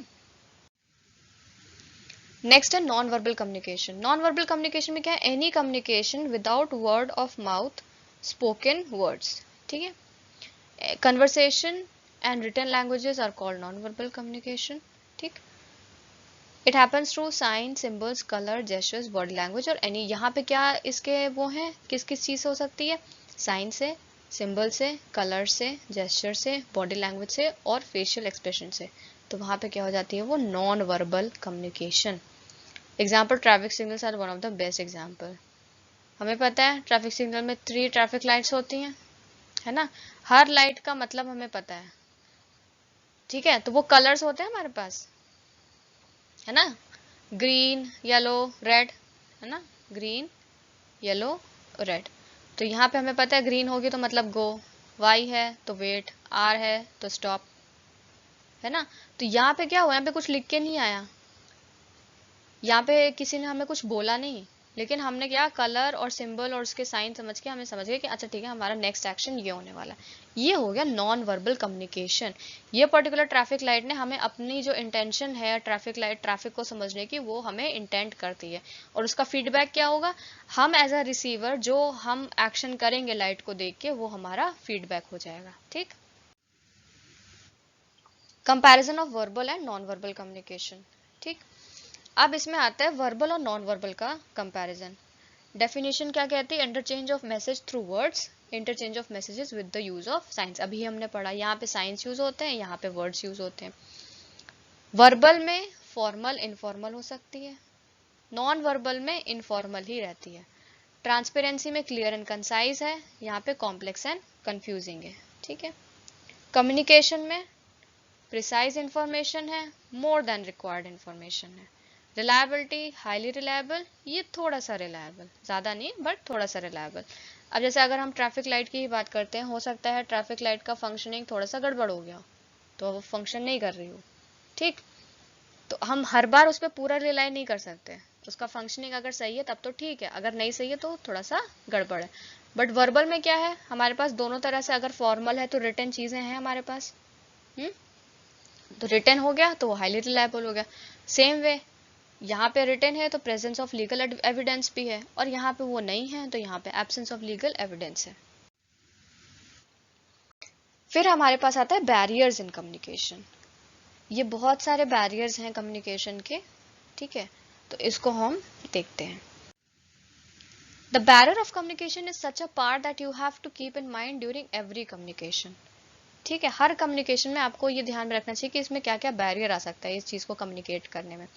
नेक्स्ट है non verbal communication. Non verbal communication में क्या है? Any communication without word of mouth, spoken words, ठीक है. Conversation and written languages are called non-verbal communication, ठीक. It happens through sign, symbols, colour, gestures, body language और any. यहाँ पे क्या इसके वो हैं, किस किस चीज़ से हो सकती है? साइन से, सिंबल से, कलर से, जेस्चर से, बॉडी लैंग्वेज से और फेशियल एक्सप्रेशन से। तो वहाँ पे क्या हो जाती है? वो non verbal communication. Example, traffic signals are one of the best example. हमें पता है ट्रैफिक सिग्नल में 3 ट्रैफिक लाइट्स होती हैं, है ना? हर लाइट का मतलब हमें पता है, ठीक है? तो वो कलर्स होते हैं हमारे पास, है ना? ग्रीन, येलो, रेड, है ना? Green, yellow, red. तो यहाँ पे हमें पता है ग्रीन होगी तो मतलब गो, वाई है तो वेट, आर है तो स्टॉप, है ना? तो यहाँ पे क्या हुआ, यहाँ पे कुछ लिख के नहीं आया, यहाँ पे किसी ने हमें कुछ बोला नहीं, लेकिन हमने क्या, कलर और सिंबल और उसके साइन समझ के हमें समझ गए कि अच्छा ठीक है हमारा नेक्स्ट एक्शन ये होने वाला है। ये हो गया नॉन वर्बल कम्युनिकेशन। ये पर्टिकुलर ट्रैफिक लाइट ने हमें अपनी जो इंटेंशन है ट्रैफिक लाइट, ट्रैफिक को समझने की, वो हमें इंटेंट करती है और उसका फीडबैक क्या होगा? हम एज अ रिसीवर जो हम एक्शन करेंगे लाइट को देख के, वो हमारा फीडबैक हो जाएगा, ठीक? Comparison of verbal and non verbal communication, ठीक? अब इसमें आता है वर्बल और नॉन वर्बल का कंपैरिजन। डेफिनेशन क्या कहती है? Interchange of message through words, interchange of messages with the use of science. अभी हमने पढ़ा, यहाँ पे साइंस यूज होते हैं, यहाँ पे वर्ड्स यूज होते हैं। वर्बल में फॉर्मल इनफॉर्मल हो सकती है, नॉन वर्बल में इनफॉर्मल ही रहती है। ट्रांसपेरेंसी में क्लियर एंड कंसाइज है, यहाँ पे कॉम्प्लेक्स एंड कंफ्यूजिंग है, ठीक है? कम्युनिकेशन में प्रिसाइज इंफॉर्मेशन है, मोर देन रिक्वायर्ड इंफॉर्मेशन है। रिलायबिलिटी, हाईली रिलायबल, ये थोड़ा सा रिलायबल, ज़्यादा नहीं बट थोड़ा सा रिलायबल। अब जैसे अगर हम ट्रैफिक लाइट की ही बात करते हैं, हो सकता है ट्रैफिक लाइट का फंक्शनिंग थोड़ा सा गड़बड़ हो गया तो वो फंक्शन नहीं कर रही हो, ठीक? तो हम हर बार उस पर पूरा रिलाई नहीं कर सकते। उसका फंक्शनिंग अगर सही है तब तो ठीक है, अगर नहीं सही है तो थोड़ा सा गड़बड़ है। बट वर्बल में क्या है, हमारे पास दोनों तरह से, अगर फॉर्मल है तो रिटन चीज़ें हैं हमारे पास, तो रिटन हो गया तो वो हाईली रिलायबल हो गया। सेम वे यहाँ पे रिटन है तो प्रेजेंस ऑफ लीगल एविडेंस भी है, और यहाँ पे वो नहीं है तो यहाँ पे एब्सेंस ऑफ लीगल एविडेंस है। फिर हमारे पास आता है बैरियर्स इन कम्युनिकेशन। ये बहुत सारे बैरियर्स हैं कम्युनिकेशन के, ठीक है? तो इसको हम देखते हैं। The barrier of communication is such a part that you have to keep in mind during every communication, ठीक है? हर कम्युनिकेशन में आपको ये ध्यान में रखना चाहिए कि इसमें क्या क्या बैरियर आ सकता है इस चीज़ को कम्युनिकेट करने में।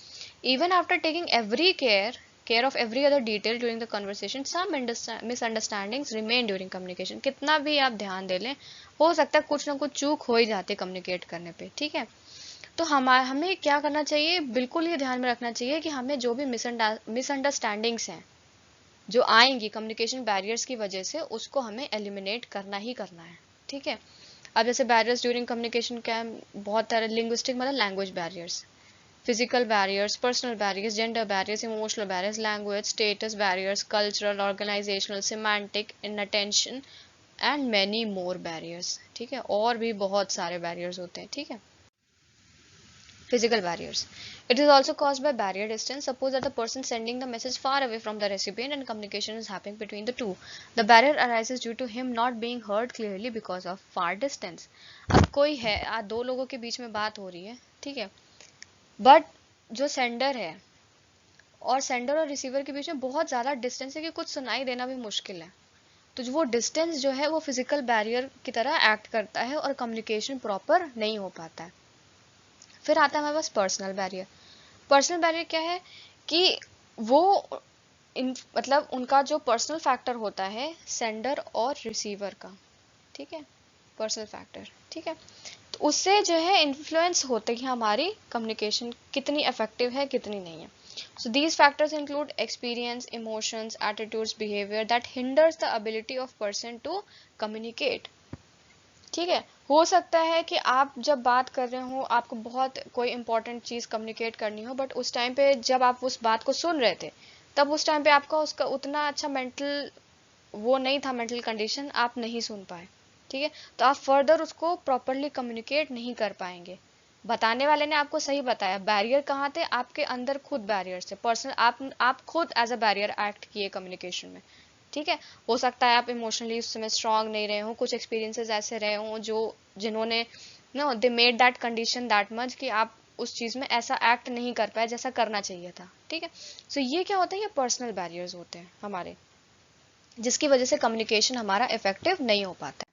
Even after taking every care of every other detail during the conversation, some misunderstandings remain during communication. कितना भी आप ध्यान दे लें, हो सकता है कुछ ना कुछ चूक हो ही जाती है कम्युनिकेट करने पे, ठीक है? तो हमें क्या करना चाहिए, बिल्कुल ये ध्यान में रखना चाहिए कि हमें जो भी मिसअंडरस्टैंडिंग्स हैं जो आएंगी कम्युनिकेशन बैरियर्स की वजह से, उसको हमें एलिमिनेट करना ही करना है, ठीक है? अब जैसे बैरियर्स ड्यूरिंग कम्युनिकेशन क्या है, बहुत तरह, लिंग्विस्टिक मतलब language barriers, physical barriers, personal barriers, gender barriers, emotional barriers, language status barriers, cultural, organizational, semantic, inattention and many more barriers, ठीक है? और भी बहुत सारे बैरियर्स होते हैं, ठीक है? Physical barriers. It is also caused by barrier distance. Suppose that the person sending the message far away from the recipient and communication is happening between the two. The barrier arises due to him not being heard clearly because of far distance. अब कोई है, दो लोगों के बीच में बात हो रही है, ठीक है? बट जो सेंडर है और सेंडर और रिसीवर के बीच में बहुत ज़्यादा डिस्टेंस है कि कुछ सुनाई देना भी मुश्किल है। तो वो डिस्टेंस जो है वो फिजिकल बैरियर की तरह एक्ट करता है और कम्युनिकेशन प्रॉपर नहीं हो पाता है। फिर आता है हमारे पास पर्सनल बैरियर। पर्सनल बैरियर क्या है कि वो मतलब उनका जो पर्सनल फैक्टर होता है सेंडर और रिसीवर का, ठीक है? पर्सनल फैक्टर, ठीक है? तो उससे जो है इन्फ्लुएंस होते हैं हमारी कम्युनिकेशन कितनी इफेक्टिव है कितनी नहीं है। So these factors include experience, emotions, attitudes, behaviour that hinders the ability of person to communicate, ठीक है? हो सकता है कि आप जब बात कर रहे हो, आपको बहुत कोई इंपॉर्टेंट चीज़ कम्युनिकेट करनी हो, बट उस टाइम पे जब आप उस बात को सुन रहे थे, तब उस टाइम पे आपका उसका उतना अच्छा मेंटल वो नहीं था, मेंटल कंडीशन, आप नहीं सुन पाए, ठीक है? तो आप फर्दर उसको प्रॉपरली कम्युनिकेट नहीं कर पाएंगे। बताने वाले ने आपको सही बताया, बैरियर कहाँ थे? आपके अंदर खुद बैरियर थे, पर्सनल, आप खुद एज अ बैरियर एक्ट किए कम्युनिकेशन में, ठीक है? हो सकता है आप इमोशनली उस समय स्ट्रांग नहीं रहे हो, कुछ एक्सपीरियंसेस ऐसे रहे हों जो जिन्होंने no they made that condition that much कि आप उस चीज में ऐसा एक्ट नहीं कर पाया जैसा करना चाहिए था, ठीक है। सो ये क्या होता है, ये पर्सनल बैरियर्स होते हैं हमारे, जिसकी वजह से कम्युनिकेशन हमारा इफेक्टिव नहीं हो पाता है।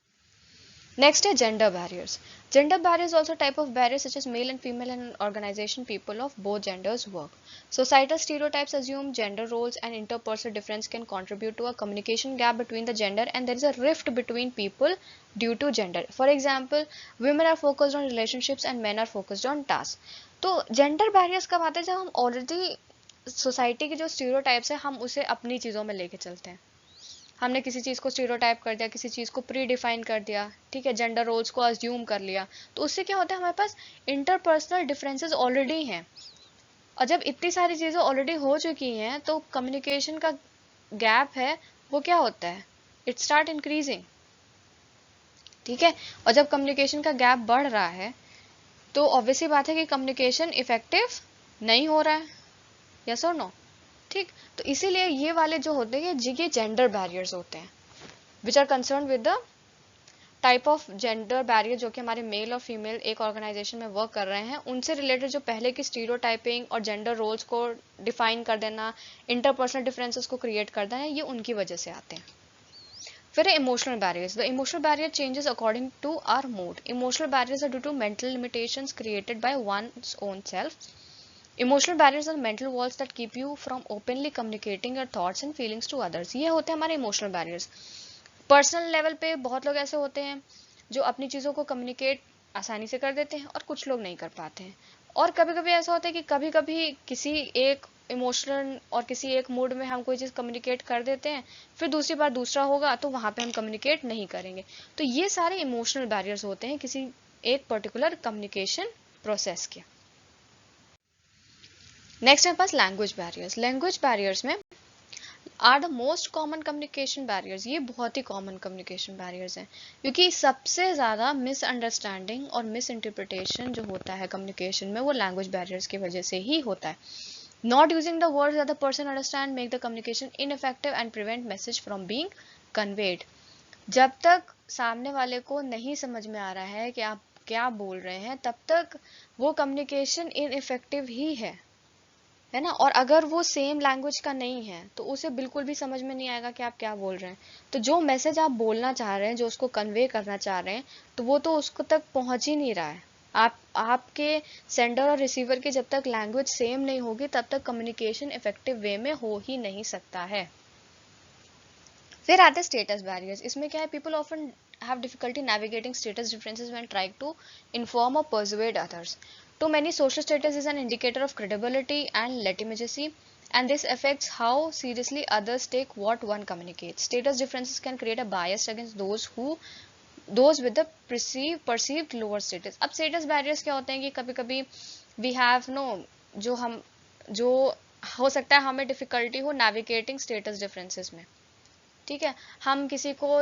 नेक्स्ट है gender barriers. Gender barriers also type of barriers such as male and female in an organization people of both genders work. Societal stereotypes assume gender roles and interpersonal difference can contribute to a communication gap between the gender and there is a rift between people due to gender. For example, women are focused on relationships and men are focused on tasks. तो gender barriers कब आते हैं, जब हम already society के जो stereotypes है हम उसे अपनी चीज़ों में लेके चलते हैं। हमने किसी चीज़ को स्टीरियोटाइप कर दिया, किसी चीज़ को प्री डिफाइन कर दिया, ठीक है, जेंडर रोल्स को अज्यूम कर लिया, तो उससे क्या होता है, हमारे पास इंटरपर्सनल डिफरेंसेस ऑलरेडी हैं। और जब इतनी सारी चीज़ें ऑलरेडी हो चुकी हैं तो कम्युनिकेशन का गैप है वो क्या होता है, इट स्टार्ट इंक्रीजिंग, ठीक है। और जब कम्युनिकेशन का गैप बढ़ रहा है तो ऑब्वियसली बात है कि कम्युनिकेशन इफेक्टिव नहीं हो रहा है, यस और नो, ठीक। तो इसीलिए ये वाले जो होते हैं ये जेंडर बैरियर्स होते हैं, which are concern with the type of gender barrier जो कि हमारे मेल और फीमेल एक ऑर्गेनाइजेशन में वर्क कर रहे हैं, उनसे रिलेटेड जो पहले की स्टीरियोटाइपिंग और जेंडर रोल्स को डिफाइन कर देना, इंटरपर्सनल डिफरेंसेस को क्रिएट कर देना, ये उनकी वजह से आते हैं। फिर emotional barriers. The emotional barrier changes according to our mood. Emotional barriers are due to mental limitations created by one's own self. Emotional barriers are mental walls that keep you from openly communicating your thoughts and feelings to others. ये होते हैं हमारे emotional barriers. Personal level पे बहुत लोग ऐसे होते हैं जो अपनी चीज़ों को कम्युनिकेट आसानी से कर देते हैं और कुछ लोग नहीं कर पाते हैं। और कभी कभी ऐसा होता है कि कभी कभी किसी एक इमोशनल और किसी एक मूड में हम कोई चीज़ कम्युनिकेट कर देते हैं, फिर दूसरी बार दूसरा होगा तो वहाँ पे हम कम्युनिकेट नहीं करेंगे। तो ये सारे इमोशनल बैरियर्स होते हैं किसी एक पर्टिकुलर कम्युनिकेशन प्रोसेस के। नेक्स्ट है पास लैंग्वेज बैरियर्स। लैंग्वेज बैरियर्स में are the most common communication barriers. ये बहुत ही कॉमन कम्युनिकेशन बैरियर्स हैं क्योंकि सबसे ज़्यादा मिसअंडरस्टैंडिंग और मिस इंटरप्रिटेशन जो होता है कम्युनिकेशन में वो लैंग्वेज बैरियर्स की वजह से ही होता है। Not using the words that the person understand make the communication ineffective and prevent message from being conveyed. जब तक सामने वाले को नहीं समझ में आ रहा है कि आप क्या बोल रहे हैं तब तक वो कम्युनिकेशन इनइफेक्टिव ही है ना। और अगर वो सेम लैंग्वेज का नहीं है तो उसे बिल्कुल भी समझ में नहीं आएगा कि आप क्या बोल रहे हैं। तो जो मैसेज आप बोलना चाह रहे हैं, जो उसको कन्वे करना चाह रहे हैं, तो वो तो उसको तक पहुंच ही नहीं रहा है। आपके सेंडर और रिसीवर की जब तक लैंग्वेज सेम नहीं होगी तब तक कम्युनिकेशन इफेक्टिव वे में हो ही नहीं सकता है। फिर आते हैं स्टेटस बैरियर्स। इसमें क्या है, people often have difficulty navigating status differences when trying to inform or persuade others. Too many social status is an indicator of credibility and legitimacy, and this affects how seriously others take what one communicates. Status differences can create a bias against those with the perceived lower status. अब status barriers क्या होते हैं कि कभी कभी we have जो हो सकता है हमें डिफिकल्टी हो नेविगेटिंग स्टेटस डिफरेंसेस में, ठीक है। हम किसी को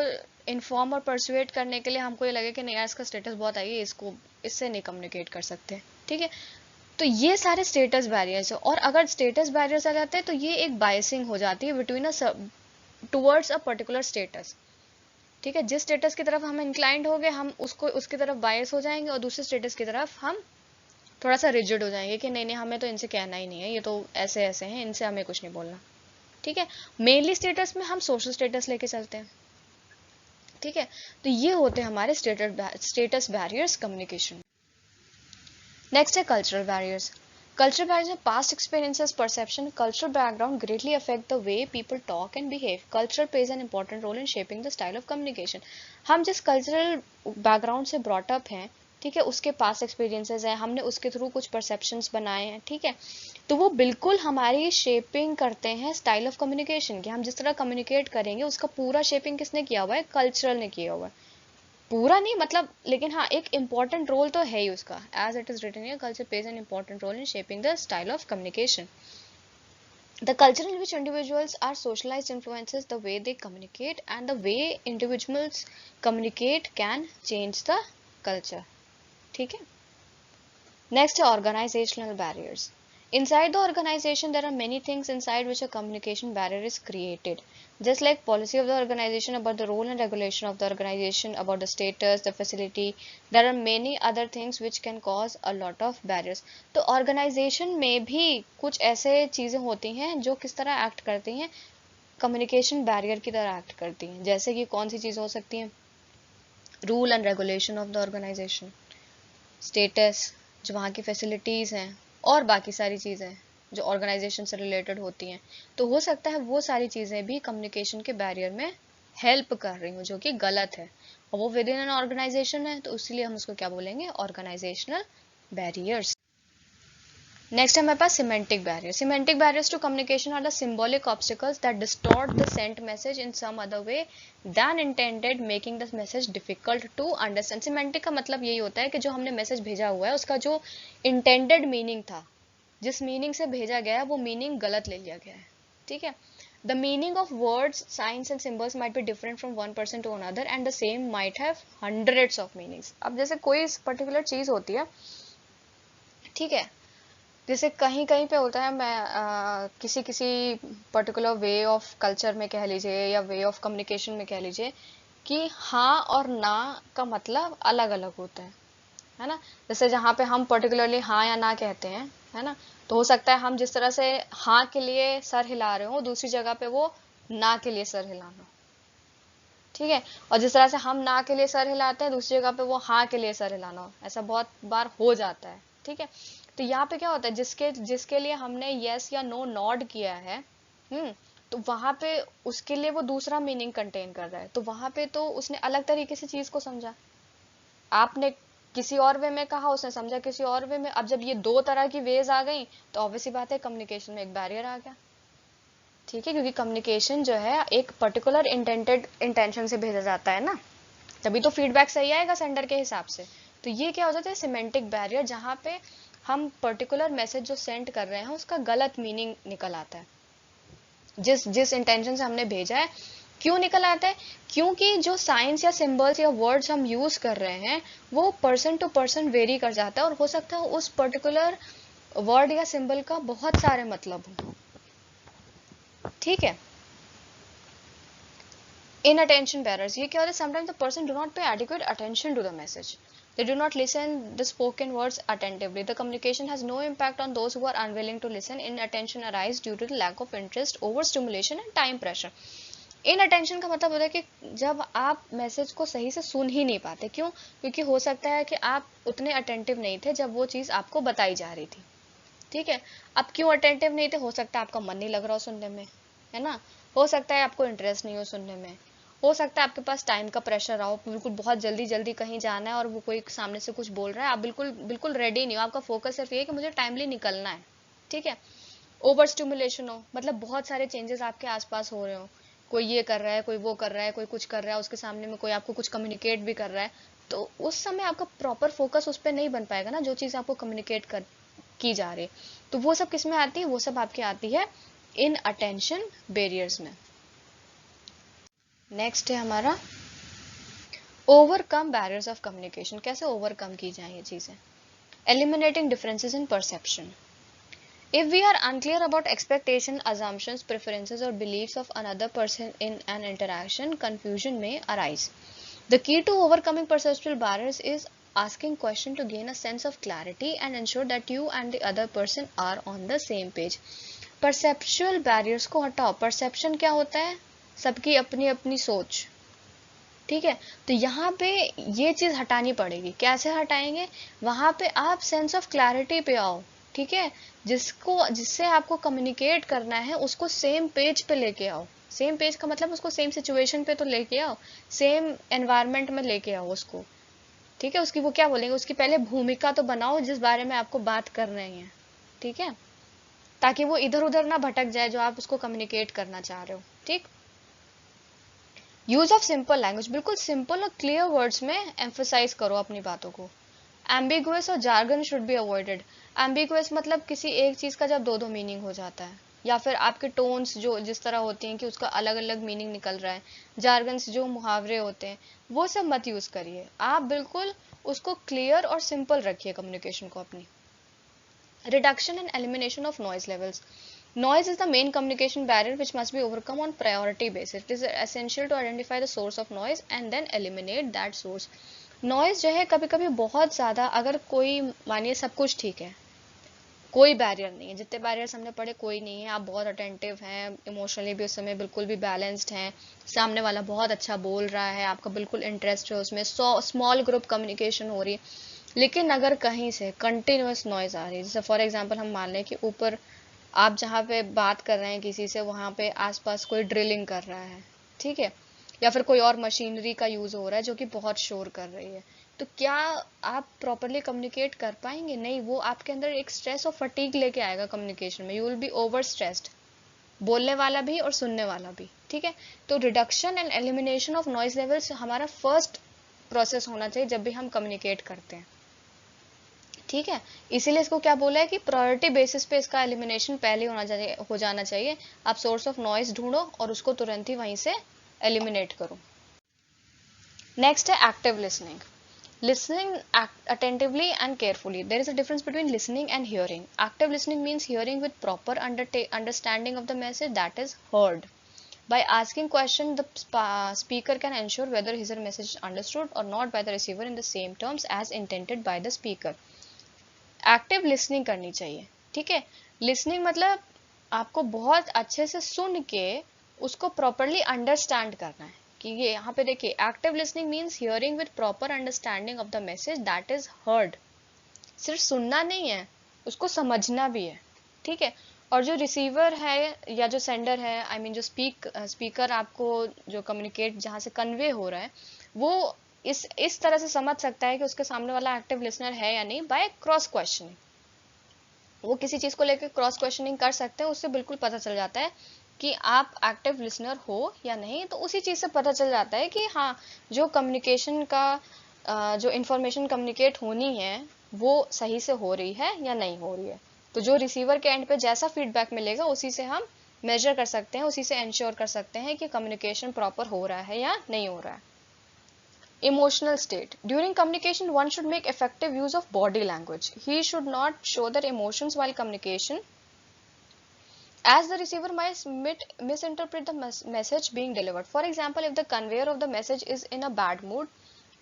इन्फॉर्म और परसुएट करने के लिए हमको ये लगे कि नहीं यार इसका स्टेटस बहुत हाई है, इससे नहीं कम्युनिकेट कर सकते, ठीक है। तो ये सारे स्टेटस बैरियर्स है। और अगर स्टेटस बैरियर्स आ जाते हैं तो ये एक बायसिंग हो जाती है between towards a particular status, ठीक है। जिस स्टेटस की तरफ हम इंक्लाइंड हो गए हम उसकी तरफ बायस हो जाएंगे और दूसरे स्टेटस की तरफ हम थोड़ा सा रिजिड हो जाएंगे कि नहीं हमें तो इनसे कहना ही नहीं है, ये तो ऐसे ऐसे हैं, इनसे हमें कुछ नहीं बोलना, ठीक है। मेनली स्टेटस में हम सोशल स्टेटस लेके चलते हैं, ठीक है। तो ये होते हैं हमारे स्टेटस बैरियर्स कम्युनिकेशन। नेक्स्ट है कल्चरल बैरियर्स। कल्चरल बैरियर्स में past experiences, perception, cultural background greatly affect the way people talk and behave. Culture plays an important role in shaping the style of communication. हम जिस cultural background से brought up हैं, ठीक है, उसके पास experiences हैं, हमने उसके थ्रू कुछ परसेप्शंस बनाए हैं, ठीक है, तो वो बिल्कुल हमारी शेपिंग करते हैं स्टाइल ऑफ कम्युनिकेशन की। हम जिस तरह कम्युनिकेट करेंगे उसका पूरा शेपिंग किसने किया हुआ है, कल्चरल ने किया हुआ है। पूरा नहीं मतलब, लेकिन हाँ एक इम्पॉर्टेंट रोल तो है ही उसका। As it is written here, culture plays an important role in shaping the style of communication. The culture in which individuals are socialized influences the way they communicate, and the way individuals communicate can change the culture. ठीक है। Next है organisational barriers. Inside the organization, there are many things inside which a communication barrier is created. Just like policy of the organization, about the rule and regulation of the organization, about the status, the facility, there are many other things which can cause a lot of barriers. तो organization में भी कुछ ऐसे चीज़ें होती हैं जो किस तरह act करती हैं, communication barrier की तरह act करती हैं. जैसे कि कौन सी चीज़ें हो सकती हैं? Rule and regulation of the organization, status, जो वहाँ की facilities हैं, और बाकी सारी चीज़ें जो ऑर्गेनाइजेशन से रिलेटेड होती हैं. तो हो सकता है वो सारी चीज़ें भी कम्युनिकेशन के बैरियर में हेल्प कर रही हूँ, जो कि गलत है, और वो विद इन एन ऑर्गेनाइजेशन है, तो इसलिए हम उसको क्या बोलेंगे? Organisational barriers. नेक्स्ट है हमारे पास semantic barrier. Semantic barriers to communication are the symbolic obstacles that distort the sent message in some other way than intended, making the message difficult to understand. Semantic का मतलब यही होता है कि जो हमने मैसेज भेजा हुआ है उसका जो इंटेंडेड मीनिंग था, जिस मीनिंग से भेजा गया है, वो मीनिंग गलत ले लिया गया है. ठीक है. The meaning of words, signs and symbols might be different from one person to another and the same might have hundreds of meanings. अब जैसे कोई पर्टिकुलर चीज होती है, ठीक है, जैसे कहीं कहीं पे होता है, मैं किसी किसी पर्टिकुलर वे ऑफ कल्चर में कह लीजिए या वे ऑफ कम्युनिकेशन में कह लीजिए कि हाँ और ना का मतलब अलग अलग होता है ना. जैसे जहाँ पे हम पर्टिकुलरली हाँ या ना कहते हैं, है ना, तो हो सकता है हम जिस तरह से हाँ के लिए सर हिला रहे हो, दूसरी जगह पे वो ना के लिए सर हिलाना. ठीक है. और जिस तरह से हम ना के लिए सर हिलाते हैं, दूसरी जगह पे वो हाँ के लिए सर हिलाना हो, ऐसा बहुत बार हो जाता है. ठीक है. तो यहाँ पे क्या होता है, जिसके जिसके लिए हमने यस या नो नॉड किया है, तो वहां पे उसके लिए वो दूसरा मीनिंग कंटेन कर रहा है, तो वहां पे तो उसने अलग तरीके से चीज को समझा. आपने किसी और वे में कहा, उसने समझा किसी और वे में. अब जब ये दो तरह की वेज आ गई, तो ऑब्वियसली बात है कम्युनिकेशन में एक बैरियर आ गया. ठीक है. क्योंकि कम्युनिकेशन जो है एक पर्टिकुलर इंटेंटेड इंटेंशन से भेजा जाता है ना, तभी तो फीडबैक सही आएगा सेंडर के हिसाब से. तो ये क्या हो जाता है? सिमेंटिक बैरियर, जहाँ पे हम पर्टिकुलर मैसेज जो सेंड कर रहे हैं उसका गलत मीनिंग निकल आता है, जिस जिस इंटेंशन से हमने भेजा है. क्यों निकल आता है? क्योंकि जो साइंस या सिंबल्स या वर्ड्स हम यूज कर रहे हैं वो पर्सन टू पर्सन वेरी कर जाता है, और हो सकता है उस पर्टिकुलर वर्ड या सिंबल का बहुत सारे मतलब हो. ठीक है. Inattention barriers, ये क्या होता है? Sometimes the person do not pay adequate attention to the message. They do not listen the spoken words attentively. The communication has no impact on those who are unwilling to listen. Inattention arises due to the lack of interest, overstimulation and time pressure. Inattention का मतलब होता है कि जब आप message को सही से सुन ही नहीं पाते. क्यों? क्योंकि हो सकता है कि आप उतने अटेंटिव नहीं थे जब वो चीज़ आपको बताई जा रही थी. ठीक है. अब क्यों अटेंटिव नहीं थे? हो सकता है आपका मन नहीं लग रहा हो सुनने में, है ना. हो सकता है आपको इंटरेस्ट नहीं हो सुनने में. हो सकता है आपके पास टाइम का प्रेशर आओ, बिल्कुल बहुत जल्दी जल्दी कहीं जाना है और वो कोई सामने से कुछ बोल रहा है, आप बिल्कुल बिल्कुल रेडी नहीं हो, आपका फोकस सिर्फ ये है कि मुझे टाइमली निकलना है. ठीक है. ओवर स्टिमुलेशन हो, मतलब बहुत सारे चेंजेस आपके आसपास हो रहे हो, कोई ये कर रहा है, कोई वो कर रहा है, कोई कुछ कर रहा है, उसके सामने में कोई आपको कुछ कम्युनिकेट भी कर रहा है, तो उस समय आपका प्रॉपर फोकस उस पर नहीं बन पाएगा ना, जो चीज़ आपको कम्युनिकेट कर की जा रही है. तो वो सब किस में आती है? वो सब आपकी आती है इन अटेंशन बैरियर्स में. नेक्स्ट है हमारा ओवरकम बैरियर्स ऑफ कम्युनिकेशन. कैसे ओवरकम की जाए ये चीजें? Eliminating differences in perception. If we are unclear about expectation, assumptions, preferences or beliefs of another person in an interaction, confusion may arise. The key to overcoming perceptual barriers is asking questions to gain a sense of clarity and ensure that you and the other person are on the same page. Perceptual barriers को हटाओ. Perception क्या होता है? सबकी अपनी अपनी सोच. ठीक है. तो यहाँ पे ये चीज हटानी पड़ेगी. कैसे हटाएंगे? वहां पे आप सेंस ऑफ क्लैरिटी पे आओ. ठीक है. जिससे आपको कम्युनिकेट करना है उसको सेम पेज पे लेके आओ. सेम पेज का मतलब उसको सेम सिचुएशन पे तो लेके आओ, सेम एनवायरनमेंट में लेके आओ उसको. ठीक है. उसकी वो क्या बोलेंगे, उसकी पहले भूमिका तो बनाओ जिस बारे में आपको बात कर रहे हैं. ठीक है. ताकि वो इधर उधर ना भटक जाए जो आप उसको कम्युनिकेट करना चाह रहे हो. ठीक. यूज ऑफ सिंपल लैंग्वेज, बिल्कुल सिंपल और क्लियर वर्ड्स में एम्फोसाइज करो अपनी बातों को. एम्बिगुअस और jargon should be avoided. Ambiguous मतलब किसी एक चीज का जब दो दो मीनिंग हो जाता है, या फिर आपके टोन्स जो जिस तरह होती हैं कि उसका अलग अलग मीनिंग निकल रहा है. जार्गन्स जो मुहावरे होते हैं वो सब मत यूज करिए. आप बिल्कुल उसको क्लियर और सिंपल रखिए कम्युनिकेशन को अपनी. Reduction and elimination of noise levels. Noise is the main communication barrier which must be overcome on priority basis. It is essential to identify the source of noise and then eliminate that source. Noise जो है कभी कभी बहुत ज़्यादा, अगर कोई मानिए सब कुछ ठीक है, कोई बैरियर नहीं है, जितने बैरियर्स हमने पढ़े कोई नहीं है, आप बहुत अटेंटिव हैं, इमोशनली भी उस समय बिल्कुल भी बैलेंस्ड हैं, सामने वाला बहुत अच्छा बोल रहा है, आपका बिल्कुल इंटरेस्ट है उसमें, स्मॉल ग्रुप कम्युनिकेशन हो रही है, लेकिन अगर कहीं से कंटिन्यूस नॉइज आ रही है, जैसे फॉर एग्जांपल हम मान लें कि ऊपर आप जहाँ पे बात कर रहे हैं किसी से, वहाँ पे आसपास कोई ड्रिलिंग कर रहा है, ठीक है, या फिर कोई और मशीनरी का यूज हो रहा है जो कि बहुत शोर कर रही है, तो क्या आप प्रॉपरली कम्युनिकेट कर पाएंगे? नहीं, वो आपके अंदर एक स्ट्रेस और फटीग लेके आएगा कम्युनिकेशन में, you will B over stressed, बोलने वाला भी और सुनने वाला भी, ठीक है। तो reduction and elimination of noise levels हमारा फर्स्ट प्रोसेस होना चाहिए जब भी हम कम्युनिकेट करते हैं, ठीक है। इसीलिए इसको क्या बोला है कि प्रायोरिटी बेसिस पे इसका एलिमिनेशन पहले हो जाना चाहिए। आप सोर्स ऑफ नॉइज ढूंढो और उसको तुरंत ही वहीं से एलिमिनेट करो। नेक्स्ट है active listening. Listening attentively and carefully. There is a difference between listening and hearing. Active listening means hearing with proper understanding of the message that is heard. By asking questions, the speaker can ensure whether his message is understood or not by the receiver in the same terms as intended by the speaker. Active listening करनी चाहिए, ठीक है। Listening मतलब आपको बहुत अच्छे से सुन के उसको properly understand करना है, कि ये यहाँ पे देखिए, active listening means hearing with proper understanding of the message that is heard. सिर्फ सुनना नहीं है, उसको समझना भी है, ठीक है। और जो रिसीवर है या जो सेंडर है, आई मीन जो स्पीकर आपको जो कम्युनिकेट जहाँ से कन्वे हो रहा है, वो इस तरह से समझ सकता है कि उसके सामने वाला एक्टिव लिसनर है या नहीं, बाय क्रॉस क्वेश्चनिंग। वो किसी चीज को लेकर क्रॉस क्वेश्चनिंग कर सकते हैं, उससे बिल्कुल पता चल जाता है कि आप एक्टिव लिसनर हो या नहीं। तो उसी चीज से पता चल जाता है कि हाँ, जो कम्युनिकेशन का जो इंफॉर्मेशन कम्युनिकेट होनी है वो सही से हो रही है या नहीं हो रही है। तो जो रिसीवर के एंड पे जैसा फीडबैक मिलेगा उसी से हम मेजर कर सकते हैं, उसी से इंश्योर कर सकते हैं कि कम्युनिकेशन प्रॉपर हो रहा है या नहीं हो रहा है। Emotional state. During communication, one should make effective use of body language. He should not show their emotions while communication, as the receiver might misinterpret the message being delivered. For example, if the conveyor of the message is in a bad mood,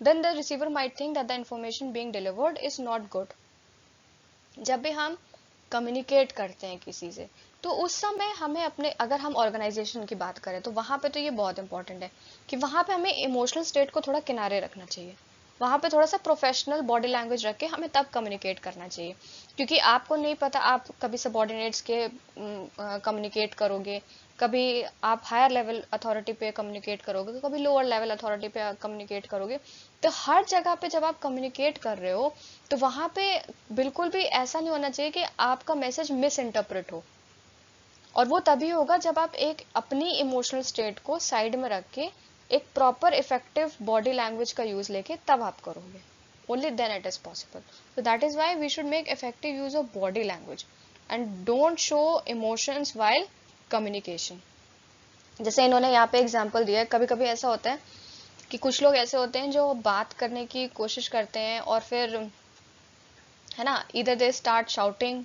then the receiver might think that the information being delivered is not good. जब भी हम communicate करते हैं किसी से, तो उस समय हमें अपने, अगर हम ऑर्गेनाइजेशन की बात करें तो वहाँ पे तो ये बहुत इंपॉर्टेंट है कि वहाँ पे हमें इमोशनल स्टेट को थोड़ा किनारे रखना चाहिए, वहाँ पे थोड़ा सा प्रोफेशनल बॉडी लैंग्वेज रख के हमें तब कम्युनिकेट करना चाहिए, क्योंकि आपको नहीं पता आप कभी सबॉर्डिनेट्स के कम्युनिकेट करोगे, कभी आप हायर लेवल अथॉरिटी पे कम्युनिकेट करोगे, कभी लोअर लेवल अथॉरिटी पे कम्युनिकेट करोगे। तो हर जगह पे जब आप कम्युनिकेट कर रहे हो तो वहाँ पे बिल्कुल भी ऐसा नहीं होना चाहिए कि आपका मैसेज मिस इंटरप्रेट हो, और वो तभी होगा जब आप एक अपनी इमोशनल स्टेट को साइड में रख के एक प्रॉपर इफेक्टिव बॉडी लैंग्वेज का यूज लेके तब आप करोगे, only then it is possible. So that is why we should make effective use of body language and don't show emotions while communication. जैसे इन्होंने यहाँ पे एग्जाम्पल दिया है, कभी कभी ऐसा होता है कि कुछ लोग ऐसे होते हैं जो बात करने की कोशिश करते हैं और फिर, है ना, इधर दे स्टार्ट शाउटिंग,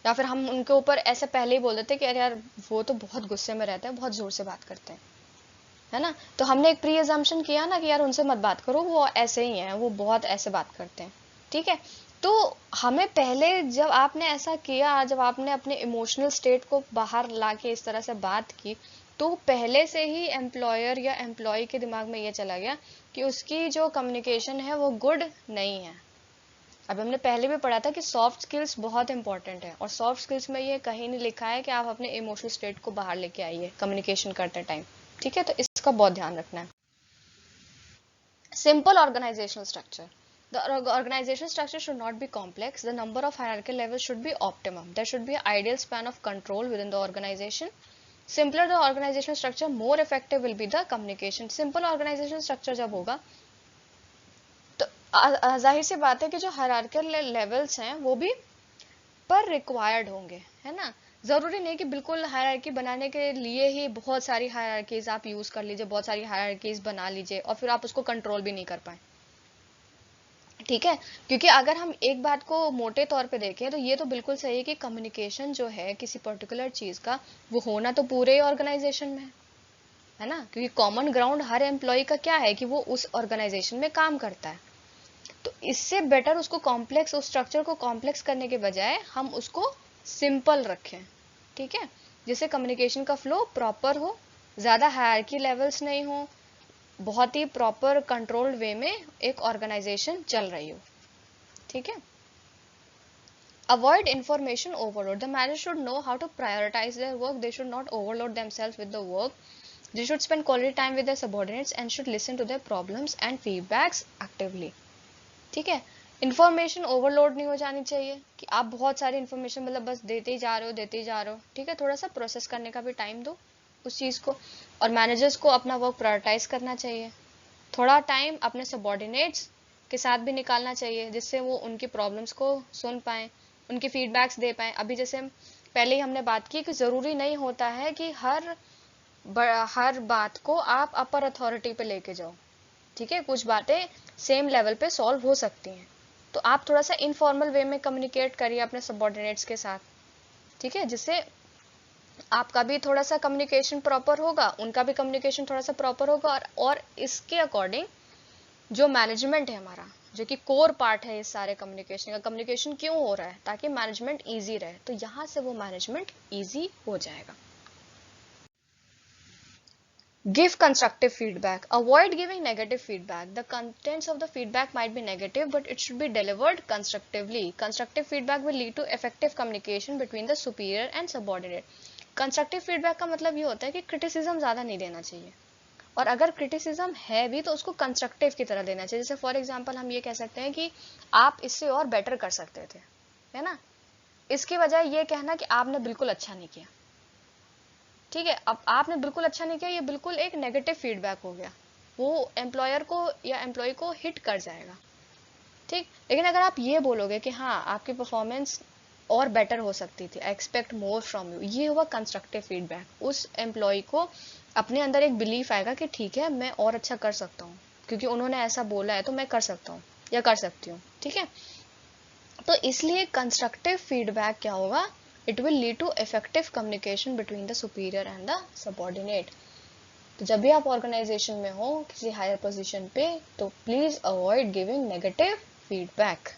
या फिर हम उनके ऊपर ऐसे पहले ही बोल देते हैं कि अरे यार वो तो बहुत गुस्से में रहते हैं, बहुत जोर से बात करते हैं, है ना। तो हमने एक प्री एजम्पशन किया ना कि यार उनसे मत बात करो, वो ऐसे ही हैं, वो बहुत ऐसे बात करते हैं, ठीक है। तो हमें पहले जब आपने ऐसा किया, जब आपने अपने इमोशनल स्टेट को बाहर ला के इस तरह से बात की, तो पहले से ही एम्प्लॉयर या एम्प्लॉय के दिमाग में ये चला गया कि उसकी जो कम्युनिकेशन है वो गुड नहीं है। अब हमने पहले भी पढ़ा था कि सॉफ्ट स्किल्स बहुत इंपॉर्टेंट है, और सॉफ्ट स्किल्स में ये कहीं नहीं लिखा है कि आप अपने इमोशनल स्टेट को बाहर लेके आइए कम्युनिकेशन करते टाइम, ठीक है। तो इसका बहुत ध्यान रखना है। Simple organisational structure. The organizational structure should not be complex. The number of hierarchical levels should be optimum. There should be an ideal span of control within the organization. Simpler the organizational structure, more effective will be the communication. Simple organizational structure जब होगा तो जाहिर सी बात है कि जो hierarchical levels हैं वो भी पर रिक्वायर्ड होंगे, है ना। जरूरी नहीं कि बिल्कुल हायरार्की बनाने के लिए ही बहुत सारी हायरार्कीज आप यूज कर लीजिए, बहुत सारी हायरार्कीज बना लीजिए और फिर आप उसको कंट्रोल भी नहीं कर पाए। ठीक है, क्योंकि अगर हम एक बात को मोटे तौर पे देखें तो ये तो बिल्कुल सही है कि कम्युनिकेशन जो है किसी पर्टिकुलर चीज का, वो होना तो पूरे ऑर्गेनाइजेशन में है ना, क्योंकि कॉमन ग्राउंड हर एम्प्लॉय का क्या है कि वो उस ऑर्गेनाइजेशन में काम करता है। तो इससे बेटर उसको कॉम्प्लेक्स, उस स्ट्रक्चर को कॉम्प्लेक्स करने के बजाय हम उसको सिंपल रखें। ठीक है, जिससे कम्युनिकेशन का फ्लो प्रॉपर हो, ज्यादा हायरार्की लेवल्स नहीं हो, बहुत ही प्रॉपर कंट्रोल्ड वे में एक ऑर्गेनाइजेशन चल रही हो। ठीक है, avoid information overload. The manager should know how to prioritize their work. They should not overload themselves with the work. They should spend quality time with their subordinates and should listen to their problems and feedbacks actively. ठीक है, information overload नहीं हो जानी चाहिए कि आप बहुत सारी इन्फॉर्मेशन मतलब बस देते ही जा रहे हो, देते ही जा रहे हो। ठीक है, थोड़ा सा प्रोसेस करने का भी टाइम दो उस चीज को, और मैनेजर्स को अपना वर्क प्रायोरिटाइज करना चाहिए। थोड़ा टाइम अपने सबॉर्डिनेट्स के साथ भी निकालना चाहिए, जिससे वो उनकी प्रॉब्लम्स को सुन पाए, उनकी फीडबैक्स दे पाए। अभी जैसे पहले ही हमने बात की कि जरूरी नहीं होता है कि हर बात को आप अपर अथॉरिटी पे लेके जाओ। ठीक है, कुछ बातें सेम लेवल पे सॉल्व हो सकती हैं, तो आप थोड़ा सा इनफॉर्मल वे में कम्युनिकेट करिए अपने सबॉर्डिनेट्स के साथ। ठीक है, जिससे आपका भी थोड़ा सा कम्युनिकेशन प्रॉपर होगा, उनका भी कम्युनिकेशन थोड़ा सा प्रॉपर होगा, और इसके अकॉर्डिंग जो मैनेजमेंट है हमारा, जो कि कोर पार्ट है इस सारे कम्युनिकेशन का, कम्युनिकेशन क्यों हो रहा है, ताकि मैनेजमेंट इजी रहे, तो यहाँ से वो मैनेजमेंट इजी हो जाएगा। Give constructive feedback. Avoid giving negative feedback. The contents of the feedback might be negative, but it should be delivered constructively. Constructive feedback will lead to effective communication between the superior and subordinate. Constructive feedback का मतलब ये होता है कि criticism ज़्यादा नहीं देना चाहिए, और अगर criticism है भी तो उसको constructive की तरह देना चाहिए। जैसे फॉर एग्जाम्पल हम ये कह सकते हैं कि आप इससे और बेटर कर सकते थे, है ना, इसके बजाय ये कहना कि आपने बिल्कुल अच्छा नहीं किया। ठीक है, अब आपने बिल्कुल अच्छा नहीं किया, ये बिल्कुल एक नेगेटिव फीडबैक हो गया, वो एम्प्लॉयर को या एम्प्लॉय को हिट कर जाएगा। ठीक, लेकिन अगर आप ये बोलोगे कि हाँ आपकी परफॉर्मेंस और बेटर हो सकती थी, I expect more from you, ये हुआ कंस्ट्रक्टिव फीडबैक। उस एम्प्लॉय को अपने अंदर एक बिलीफ आएगा कि ठीक है मैं और अच्छा कर सकता हूँ, क्योंकि उन्होंने ऐसा बोला है तो मैं कर सकता हूँ या कर सकती हूँ। ठीक है, तो इसलिए कंस्ट्रक्टिव फीडबैक क्या होगा, it will lead to effective communication between the superior and the subordinate. तो जब भी आप ऑर्गेनाइजेशन में हो किसी हायर पोजीशन पे, तो please avoid giving negative feedback.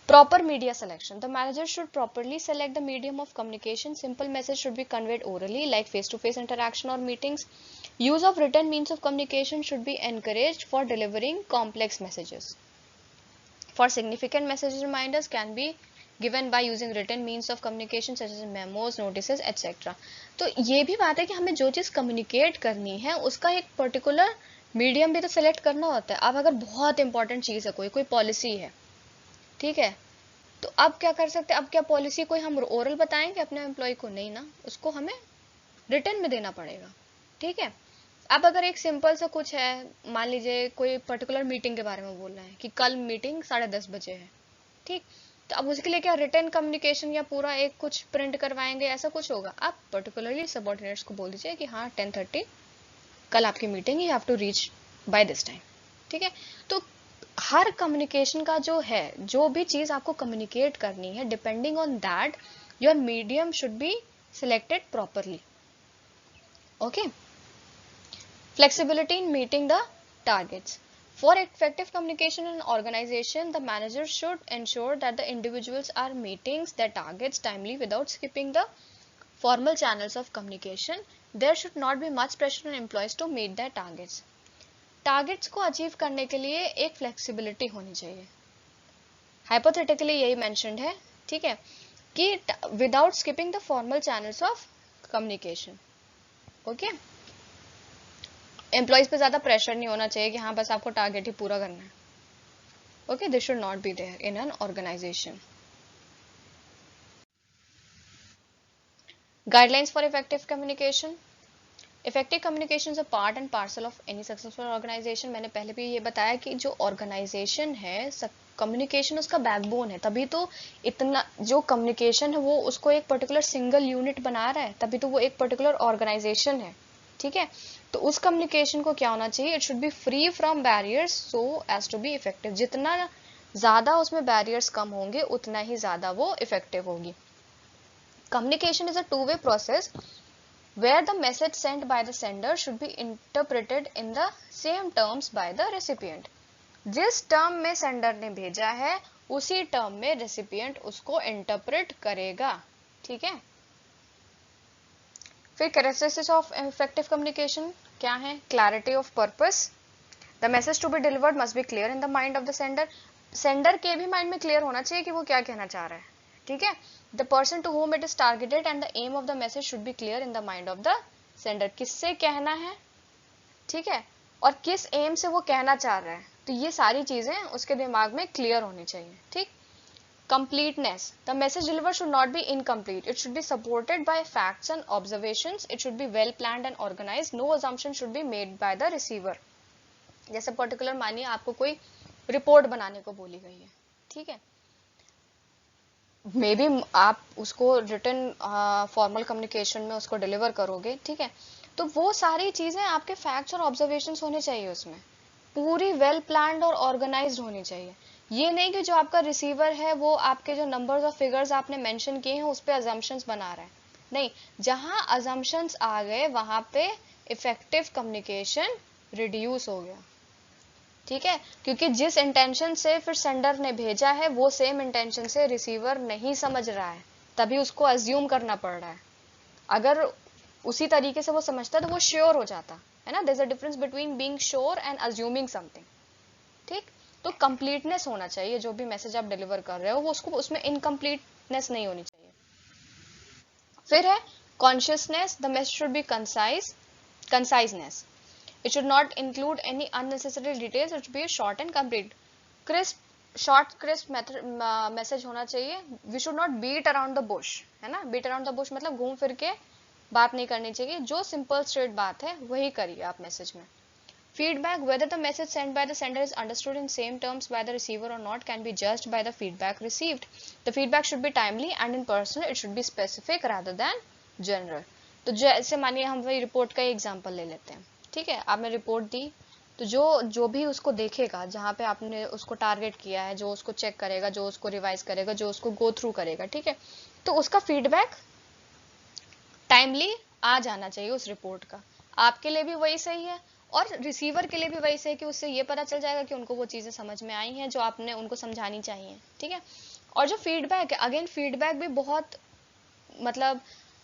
Proper media selection. The manager should properly select the medium of communication. Simple message should be conveyed orally, like face-to-face interaction or meetings. Use of written means of communication should be encouraged for delivering complex messages. For significant message reminders can be given by using written means of communication such as memos, notices, etc. तो ये भी बात है कि हमें जो चीज़ communicate करनी है उसका एक पर्टिकुलर मीडियम भी तो सेलेक्ट करना होता है। अब अगर बहुत इंपॉर्टेंट चीज़ है, कोई पॉलिसी है, ठीक है, तो अब क्या कर सकते हैं, अब क्या पॉलिसी कोई हम ओरल बताएंगे अपने एम्प्लॉय को, नहीं ना, उसको हमें रिटर्न में देना पड़ेगा। ठीक है, अब अगर एक सिंपल सा कुछ है, मान लीजिए कोई पर्टिकुलर मीटिंग के बारे में बोल रहे हैं कि कल मीटिंग 10:30 बजे है, ठीक, तो अब उसके लिए क्या रिटर्न कम्युनिकेशन या पूरा एक कुछ प्रिंट करवाएंगे, ऐसा कुछ होगा? आप पर्टिकुलरली सबऑर्डिनेट्स को बोल दीजिए कि हाँ 10:30 कल आपकी meeting, you have to reach by this time. ठीक है, तो हर कम्युनिकेशन का जो है, जो भी चीज आपको कम्युनिकेट करनी है, depending on that your medium should be selected properly. Okay, flexibility in meeting the targets. For effective communication in an organization, the manager should ensure that the individuals are meeting their targets timely without skipping the formal channels of communication. There should not be much pressure on employees to meet their targets. Targets को achieve करने के लिए एक flexibility होनी चाहिए। Hypothetically यही mentioned है, ठीक है, कि without skipping the formal channels of communication. Okay, employees पे ज्यादा प्रेशर नहीं होना चाहिए कि हाँ बस आपको टारगेट ही पूरा करना है। Okay, this should not be there in an organisation. Guidelines for effective communication. Effective communication is a part and parcel of any successful organisation. मैंने पहले भी ये बताया कि जो ऑर्गेनाइजेशन है, कम्युनिकेशन उसका बैकबोन है, तभी तो इतना जो कम्युनिकेशन है वो उसको एक पर्टिकुलर सिंगल यूनिट बना रहा है, तभी तो वो एक पर्टिकुलर ऑर्गेनाइजेशन है। ठीक है, तो उस कम्युनिकेशन को क्या होना चाहिए, it should be free from barriers so as to be effective. जितना ज़्यादा उसमें बैरियर्स कम होंगे उतना ही ज़्यादा वो इफेक्टिव होगी। Communication is a two way process where the message sent by the sender should be interpreted in the same terms by the recipient। जिस term में सेंडर ने भेजा है उसी टर्म में रेसिपिएंट उसको इंटरप्रेट करेगा, ठीक है। फिर कैरेक्टरिस्टिक्स ऑफ इफेक्टिव कम्युनिकेशन क्या है, clarity of purpose, the message to be delivered must be clear in the mind of the sender. Sender के भी माइंड में क्लियर होना चाहिए कि वो क्या कहना चाह रहा है, ठीक है। The person to whom it is targeted and the aim of the message should be clear in the mind of the sender. किससे कहना है, ठीक है, और किस एम से वो कहना चाह रहा है, तो ये सारी चीजें उसके दिमाग में क्लियर होनी चाहिए, ठीक। Completeness, the message delivered should not be incomplete, it should be supported by facts and observations, it should be well planned and organized, no assumption should be made by the receiver। जैसे particular मानिए आपको कोई report बनाने को बोली गई है, ठीक है, मे बी आप उसको रिटन फॉर्मल कम्युनिकेशन में उसको डिलीवर करोगे, ठीक है, तो वो सारी चीजें आपके फैक्ट्स और ऑब्जर्वेशंस होने चाहिए, उसमें पूरी वेल प्लान्ड और ऑर्गेनाइज्ड होनी चाहिए। ये नहीं कि जो आपका रिसीवर है वो आपके जो नंबर्स और फिगर्स आपने मेंशन किए हैं उस पे अजम्पशंस बना रहा है, नहीं, जहां अजम्पशंस आ गए वहां पे इफेक्टिव कम्युनिकेशन रिड्यूस हो गया, ठीक है, क्योंकि जिस इंटेंशन से फिर सेंडर ने भेजा है वो सेम इंटेंशन से रिसीवर नहीं समझ रहा है, तभी उसको अज्यूम करना पड़ रहा है। अगर उसी तरीके से वो समझता तो वो श्योर हो जाता है ना, there is a difference between being sure and assuming something, ठीक। तो कंप्लीटनेस होना चाहिए, जो भी मैसेज आप डिलीवर कर रहे हो वो उसको उसमें इनकम्प्लीटनेस नहीं होनी चाहिए। फिर है consciousness, the message should B conciseness, it should not include any unnecessary details, it should be short and complete, short crisp message होना चाहिए। we should not beat around the bush, है ना, beat around the bush मतलब घूम फिर के बात नहीं करनी चाहिए, जो सिंपल स्ट्रेट बात है वही करिए आप मैसेज में। feedback, whether the message sent by the sender is understood in same terms by the receiver or not can be judged by the feedback received, the feedback should be timely and in personal, it should be specific rather than general। तो जैसे मानिए हम वही report का example ले लेते हैं, ठीक है, आपने रिपोर्ट दी तो जो भी उसको देखेगा, जहाँ पे आपने उसको टारगेट किया है, जो उसको चेक करेगा, जो उसको रिवाइज करेगा, जो उसको गो थ्रू करेगा, ठीक है, तो उसका फीडबैक टाइमली आ जाना चाहिए उस रिपोर्ट का। आपके लिए भी वही सही है और रिसीवर के लिए भी वही सही, कि उससे ये पता चल जाएगा कि उनको वो चीजें समझ में आई हैं जो आपने उनको समझानी चाहिए, ठीक है। और जो फीडबैक है, अगेन फीडबैक भी बहुत मतलब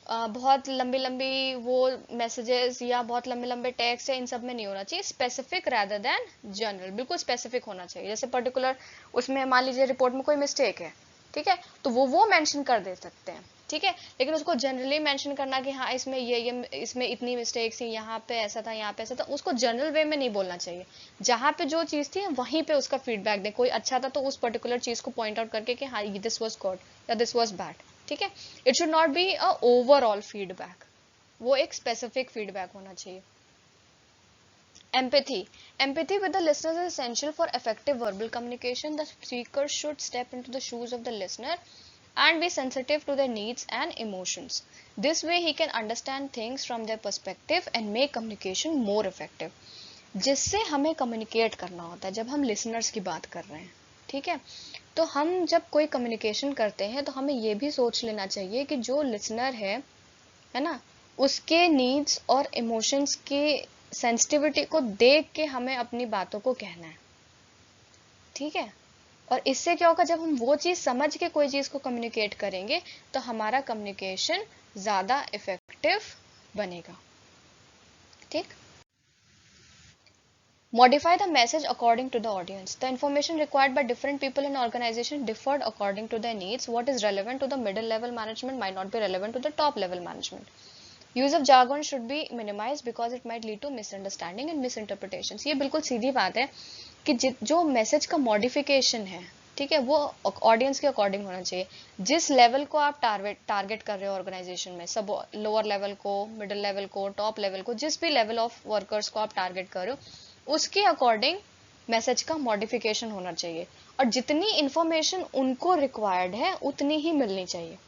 बहुत लंबी लंबी वो मैसेजेस या बहुत लंबे लंबे टेक्स्ट है, इन सब में नहीं होना चाहिए, स्पेसिफिक रादर देन जनरल, बिल्कुल स्पेसिफिक होना चाहिए। जैसे पर्टिकुलर उसमें मान लीजिए रिपोर्ट में कोई मिस्टेक है, ठीक है, तो वो मेंशन कर दे सकते हैं, ठीक है, लेकिन उसको जनरली मेंशन करना कि हाँ इसमें ये इसमें इतनी मिस्टेक्स थी, यहाँ पे ऐसा था, यहाँ पे ऐसा था, उसको जनरल वे में नहीं बोलना चाहिए। जहाँ पे जो चीज़ थी वहीं पे उसका फीडबैक दे, कोई अच्छा था तो उस पर्टिकुलर चीज़ को पॉइंट आउट करके कि हाँ दिस वॉज गुड या दिस वॉज बैड, ठीक है। It should not be a overall feedback, वो एक स्पेसिफिक फीडबैक होना चाहिए। Empathy with the listeners is essential for effective verbal communication. The speaker should step into the shoes of the listener and be sensitive to their needs and emotions. This way he can understand things from their perspective and make communication more effective. जिससे हमें communicate करना होता है जब हम listeners की बात कर रहे हैं, ठीक है, तो हम जब कोई कम्युनिकेशन करते हैं तो हमें ये भी सोच लेना चाहिए कि जो लिसनर है ना, उसके नीड्स और इमोशंस की सेंसिटिविटी को देख के हमें अपनी बातों को कहना है, ठीक है। और इससे क्या होगा, जब हम वो चीज़ समझ के कोई चीज़ को कम्युनिकेट करेंगे तो हमारा कम्युनिकेशन ज़्यादा इफेक्टिव बनेगा, ठीक। Modify the message according to the audience. The information required by different people in organization differed according to their needs. What is relevant to the middle level management might not be relevant to the top level management. Use of jargon should be minimized because it might lead to misunderstanding and misinterpretations. ये बिल्कुल सीधी बात है कि जो message का modification है, ठीक है, वो ऑडियंस के अकॉर्डिंग होना चाहिए। जिस लेवल को आप टारगेट कर रहे हो ऑर्गेनाइजेशन में, सब लोअर लेवल को, मिडिल लेवल को, टॉप लेवल को, जिस भी लेवल ऑफ वर्कर्स को आप टारगेट कर रहे हो उसके अकॉर्डिंग मैसेज का मॉडिफिकेशन होना चाहिए और जितनी इंफॉर्मेशन उनको रिक्वायर्ड है उतनी ही मिलनी चाहिए,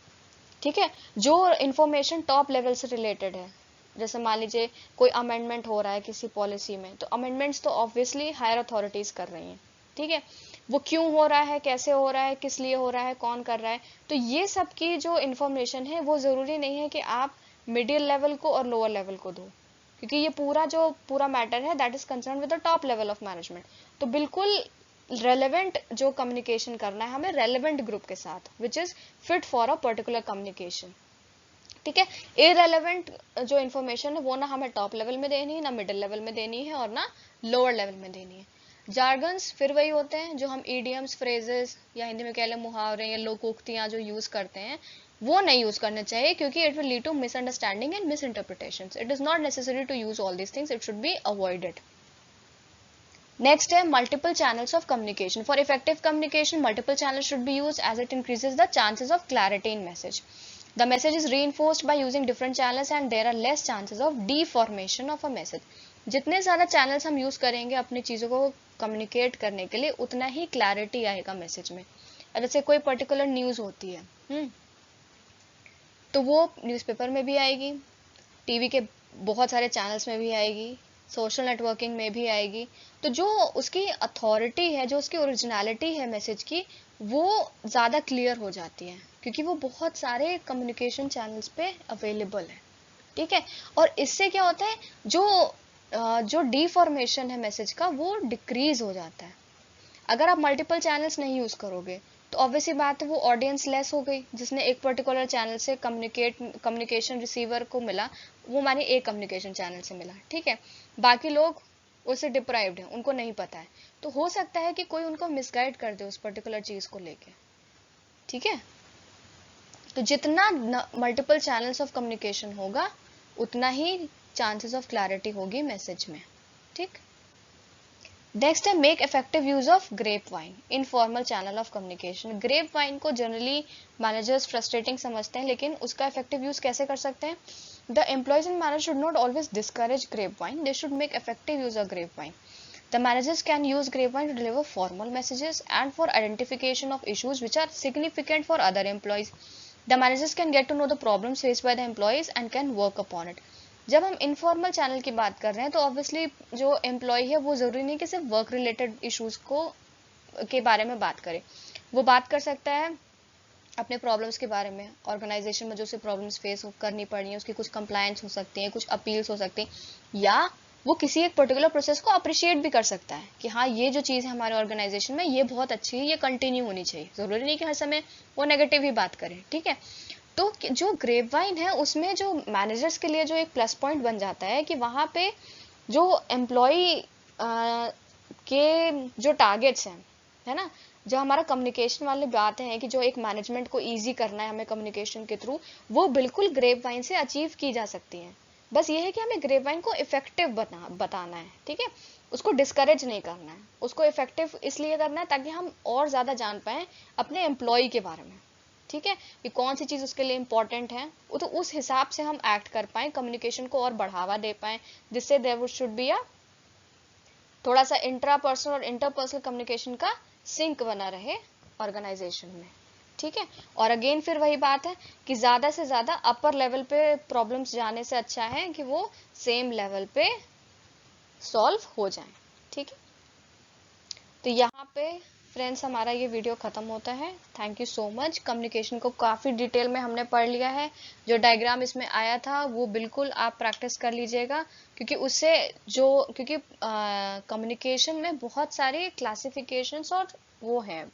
ठीक है। जो इंफॉर्मेशन टॉप लेवल से रिलेटेड है, जैसे मान लीजिए कोई अमेंडमेंट हो रहा है किसी पॉलिसी में, तो अमेंडमेंट्स तो ऑब्वियसली हायर अथॉरिटीज कर रही हैं, ठीक है, वो क्यों हो रहा है, कैसे हो रहा है, किस लिए हो रहा है, कौन कर रहा है, तो ये सब की जो इन्फॉर्मेशन है वो ज़रूरी नहीं है कि आप मिडिल लेवल को और लोअर लेवल को दो, क्योंकि ये पूरा मैटर है that is concern with the top level of management. तो बिल्कुल रेलेवेंट जो कम्युनिकेशन करना है हमें रेलेवेंट ग्रुप के साथ which is fit for a particular communication, ठीक है। इररेलेवेंट जो इन्फॉर्मेशन है वो ना हमें टॉप लेवल में देनी है, ना मिडिल लेवल में देनी है, और ना लोअर लेवल में देनी है। जार्गन्स फिर वही होते हैं जो हम ईडियम्स, फ्रेजेस या हिंदी में कह लें मुहावरे या लोकोक्तियां जो यूज करते हैं, वो नहीं यूज करने चाहिए, क्योंकि it will lead to misunderstanding and misinterpretations. It is not necessary to use all these things, it should be avoided. Next है multiple channels of communication. For effective communication, multiple channels should be used as it increases the chances of clarity in message. The message is reinforced by using different channels and there are less chances of deformation of a message. जितने ज़्यादा channels हम use करेंगे अपनी चीज़ों को communicate करने के लिए, उतना ही क्लैरिटी आएगा मैसेज में। अब जैसे कोई पर्टिकुलर न्यूज़ होती है तो वो न्यूज़पेपर में भी आएगी, टीवी के बहुत सारे चैनल्स में भी आएगी, सोशल नेटवर्किंग में भी आएगी। तो जो उसकी अथॉरिटी है, जो उसकी ओरिजिनलिटी है मैसेज की, वो ज़्यादा क्लियर हो जाती है, क्योंकि वो बहुत सारे कम्युनिकेशन चैनल्स पे अवेलेबल है, ठीक है। और इससे क्या होता है, जो डीफॉर्मेशन है मैसेज का वो डिक्रीज हो जाता है। अगर आप मल्टीपल चैनल्स नहीं यूज़ करोगे तो ऑब्वियसली बात है वो ऑडियंस लेस हो गई, जिसने एक पर्टिकुलर चैनल से कम्युनिकेशन रिसीवर को मिला, वो माने एक कम्युनिकेशन चैनल से मिला, ठीक है, बाकी लोग उससे डिप्राइव्ड हैं, उनको नहीं पता है, तो हो सकता है कि कोई उनको मिसगाइड कर दे उस पर्टिकुलर चीज़ को लेके, ठीक है। तो जितना मल्टीपल चैनल्स ऑफ कम्युनिकेशन होगा उतना ही चांसेस ऑफ क्लैरिटी होगी मैसेज में, ठीक। नेक्स्ट है make effective use of grapevine, informal channel of communication. Grapevine को जनरली मैनेजर्स फ्रस्ट्रेटिंग समझते हैं, लेकिन उसका इफेक्टिव यूज कैसे कर सकते हैं? The employees and manager should not always discourage grapevine, they should make effective use of grapevine. The managers can use grapevine to deliver formal messages and for identification of issues which are significant for other employees. The managers can get to know the problems faced by the employees and can work upon it. जब हम informal channel की बात कर रहे हैं तो obviously जो employ है वो ज़रूरी नहीं कि सिर्फ वर्क रिलेटेड इश्यूज के बारे में बात करे, वो बात कर सकता है अपने प्रॉब्लम्स के बारे में, ऑर्गेनाइजेशन में जो से प्रॉब्लम्स फेस करनी पड़ी है उसकी कुछ कंप्लायंस हो सकती हैं, कुछ अपील्स हो सकती हैं, या वो किसी एक पर्टिकुलर प्रोसेस को अप्रिशिएट भी कर सकता है कि हाँ ये जो चीज़ है हमारे ऑर्गेनाइजेशन में ये बहुत अच्छी है, ये कंटिन्यू होनी चाहिए। ज़रूरी नहीं कि हर समय वो नेगेटिव ही बात करें, ठीक है। तो जो ग्रेप वाइन है उसमें जो मैनेजर्स के लिए जो एक प्लस पॉइंट बन जाता है कि वहाँ पे जो एम्प्लॉय के जो टारगेट्स हैं, है ना, जो हमारा कम्युनिकेशन वाले बात है कि जो एक मैनेजमेंट को ईजी करना है हमें कम्युनिकेशन के थ्रू, वो बिल्कुल ग्रेप वाइन से अचीव की जा सकती हैं। बस ये है कि हमें ग्रेप वाइन को इफेक्टिव बताना है, ठीक है, उसको डिस्करेज नहीं करना है, उसको इफेक्टिव इसलिए करना है ताकि हम और ज़्यादा जान पाएँ अपने एम्प्लॉय के बारे में, ठीक है, कि कौन सी चीज़ उसके लिए इम्पोर्टेंट है, तो उस हिसाब से हम एक्ट कर पाएँ, कम्युनिकेशन को और बढ़ावा दे पाएँ, जिससे देयर शुड बी अ थोड़ा सा इंट्रापर्सनल और इंटरपर्सनल कम्युनिकेशन का सिंक बना रहे ऑर्गेनाइजेशन में, ठीक है। और अगेन फिर वही बात है कि ज़्यादा से ज़्यादा अपर लेवल पे प्रॉब्लम्स जाने से अच्छा है कि वो सेम लेवल पे सॉल्व हो जाएं, ठीक है। तो यहाँ पे फ्रेंड्स हमारा ये वीडियो ख़त्म होता है। Thank you so much. Communication को काफ़ी डिटेल में हमने पढ़ लिया है, जो डायग्राम इसमें आया था वो बिल्कुल आप प्रैक्टिस कर लीजिएगा, क्योंकि उससे क्योंकि कम्युनिकेशन में बहुत सारी क्लासिफिकेशंस और वो हैं,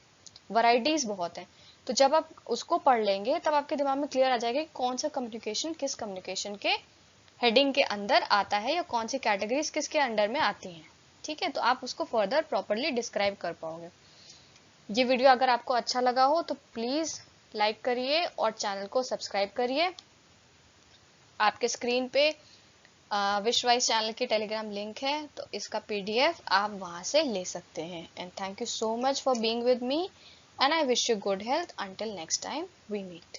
वैरायटीज़ बहुत हैं, तो जब आप उसको पढ़ लेंगे तब आपके दिमाग में क्लियर आ जाएगा कि कौन सा कम्युनिकेशन किस कम्युनिकेशन के हेडिंग के अंदर आता है या कौन सी कैटेगरीज किसके अंडर में आती हैं, ठीक है। तो आप उसको फर्दर प्रॉपरली डिस्क्राइब कर पाओगे। ये वीडियो अगर आपको अच्छा लगा हो तो प्लीज़ लाइक करिए और चैनल को सब्सक्राइब करिए। आपके स्क्रीन पे विशवाइज चैनल की टेलीग्राम लिंक है, तो इसका PDF आप वहाँ से ले सकते हैं। And thank you so much for being with me and I wish you good health until next time we meet.